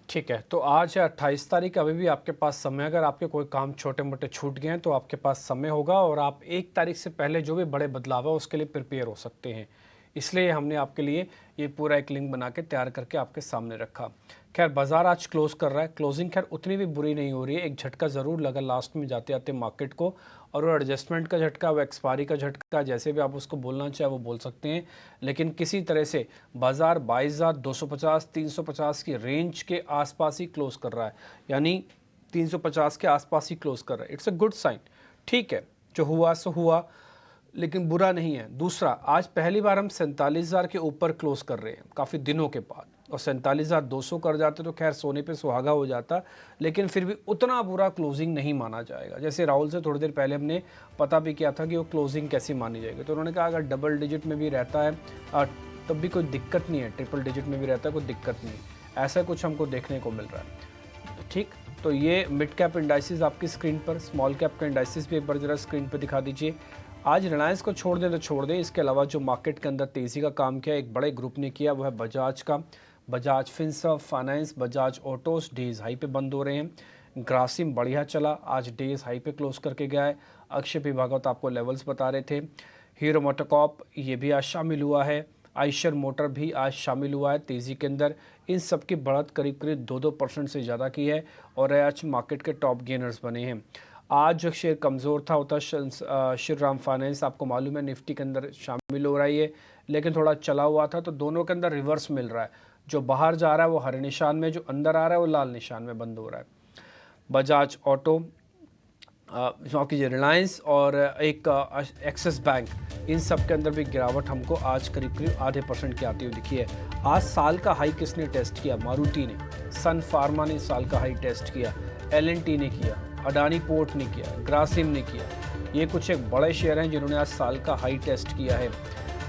ठीक है, तो आज 28 तारीख, अभी भी आपके पास समय, अगर आपके कोई काम छोटे मोटे छूट गए हैं तो आपके पास समय होगा और आप 1 तारीख से पहले जो भी बड़े बदलाव है उसके लिए प्रिपेयर हो सकते हैं। इसलिए हमने आपके लिए ये पूरा एक लिंक बना के तैयार करके आपके सामने रखा। खैर बाज़ार आज क्लोज़ कर रहा है, क्लोजिंग खैर उतनी भी बुरी नहीं हो रही है। एक झटका ज़रूर लगा लास्ट में जाते आते मार्केट को, और वो एडजस्टमेंट का झटका, वो एक्सपायरी का झटका, जैसे भी आप उसको बोलना चाहे वो बोल सकते हैं। लेकिन किसी तरह से बाज़ार 22,250 350 की रेंज के आसपास ही क्लोज़ कर रहा है, यानी 350 के आसपास ही क्लोज़ कर रहा है। It's a good sign. ठीक है, जो हुआ सो हुआ, लेकिन बुरा नहीं है। दूसरा, आज पहली बार हम 47,000 के ऊपर क्लोज़ कर रहे हैं काफ़ी दिनों के बाद, और 47,200 कर जाते तो खैर सोने पे सुहागा हो जाता, लेकिन फिर भी उतना बुरा क्लोजिंग नहीं माना जाएगा। जैसे राहुल से थोड़ी देर पहले हमने पता भी किया था कि वो क्लोजिंग कैसी मानी जाएगी, तो उन्होंने कहा अगर डबल डिजिट में भी रहता है तब भी कोई दिक्कत नहीं है, ट्रिपल डिजिट में भी रहता है कोई दिक्कत नहीं, ऐसा कुछ हमको देखने को मिल रहा है। ठीक, तो ये मिड कैप इंडाइसिस आपकी स्क्रीन पर, स्मॉल कैप का इंडाइसिस भी एक बार ज़रा स्क्रीन पर दिखा दीजिए। आज रिलायंस को छोड़ दें तो छोड़ दें, इसके अलावा जो मार्केट के अंदर तेज़ी का काम किया एक बड़े ग्रुप ने किया, वो है बजाज का। Bajaj Finserv finance, Bajaj autos days high पे बंद हो रहे हैं। ग्रासिम बढ़िया चला, आज डेज हाई पे क्लोज करके गया है। अक्षय पी भागवत आपको लेवल्स बता रहे थे। हीरो मोटोकॉर्प ये भी आज शामिल हुआ है। आइशर मोटर भी आज शामिल हुआ है तेज़ी के अंदर। इन सब की बढ़त करीब करीब 2% से ज़्यादा की है और आज मार्केट के टॉप गेनर्स बने हैं। आज जो शेयर कमज़ोर था होता श्रीराम फाइनेंस, आपको मालूम है निफ्टी के अंदर शामिल हो रही है, लेकिन थोड़ा चला हुआ था, तो दोनों के अंदर रिवर्स मिल रहा है। जो बाहर जा रहा है वो हरे निशान में, जो अंदर आ रहा है वो लाल निशान में बंद हो रहा है। बजाज ऑटो, माफ़ कीजिए रिलायंस और एक एक्सिस बैंक, इन सब के अंदर भी गिरावट हमको आज करीब करीब 0.5% की आती हुई दिखी है। आज साल का हाई किसने टेस्ट किया? मारुति ने, सन फार्मा ने साल का हाई टेस्ट किया, L&T ने किया, अडानी पोर्ट ने किया, ग्रासिम ने किया। ये कुछ एक बड़े शेयर हैं जिन्होंने आज साल का हाई टेस्ट किया है।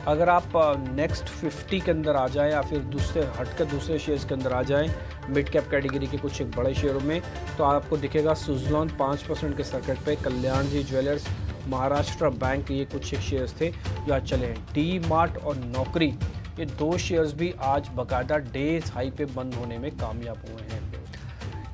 अगर आप नेक्स्ट 50 के अंदर आ जाएं या फिर दूसरे शेयर्स के अंदर आ जाएं मिड कैप कैटेगरी के कुछ एक बड़े शेयरों में, तो आपको दिखेगा सुजलॉन 5% के सर्किट पे, कल्याण जी ज्वेलर्स, महाराष्ट्र बैंक, ये कुछ एक शेयर्स थे जो आज चले हैं। डी मार्ट और नौकरी, ये 2 शेयर्स भी आज बाकायदा डेज हाई पे बंद होने में कामयाब हुए हैं।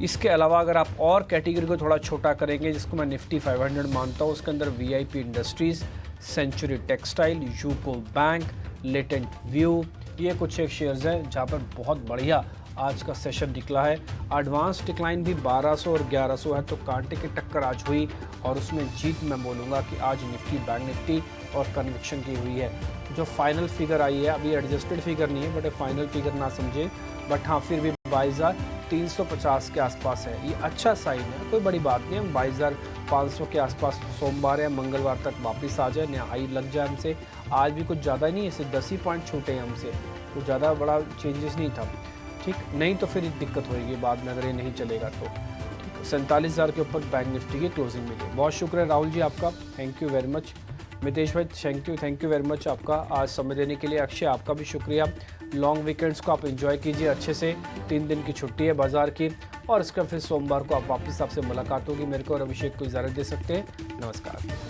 इसके अलावा अगर आप और कैटेगरी को थोड़ा छोटा करेंगे, जिसको मैं निफ्टी 500 मानता हूँ, उसके अंदर VIP Industries, Century Textile, UCO Bank, Latent View, ये कुछ एक शेयर्स हैं जहाँ पर बहुत बढ़िया आज का सेशन निकला है। एडवांस डिक्लाइन भी 1200 और 1100 है, तो कांटे की टक्कर आज हुई और उसमें जीत मैं बोलूँगा कि आज निफ्टी, बैंक निफ्टी और कन्विक्शन की हुई है। जो फाइनल फिगर आई है, अभी एडजस्टेड फिगर नहीं है बट फाइनल फिगर ना समझे, बट हाँ फिर भी 22,350 के आसपास है। ये अच्छा साइन है, कोई बड़ी बात नहीं है। 22,500 के आसपास सोमवार या मंगलवार तक वापस आ जाए, नया हाई लग जाए हमसे। आज भी कुछ ज़्यादा नहीं है, सिर्फ 10 ही पॉइंट छूटे हैं हमसे, कुछ ज़्यादा बड़ा चेंजेस नहीं था। ठीक, नहीं तो फिर दिक्कत होगी बाद में अगर ये नहीं चलेगा तो। 47,000 के ऊपर बैंक निफ्टी की क्लोजिंग मिली। बहुत शुक्र है राहुल जी आपका, thank you very much. Mitesh भाई थैंक यू वेरी मच आपका आज समय देने के लिए। अक्षय आपका भी शुक्रिया। लॉन्ग वीकेंड्स को आप एंजॉय कीजिए अच्छे से, 3 दिन की छुट्टी है बाजार की, और इसका फिर सोमवार को आप वापस आपसे मुलाकात होगी। मेरे को और अभिषेक को इजाज़त दे सकते हैं। नमस्कार।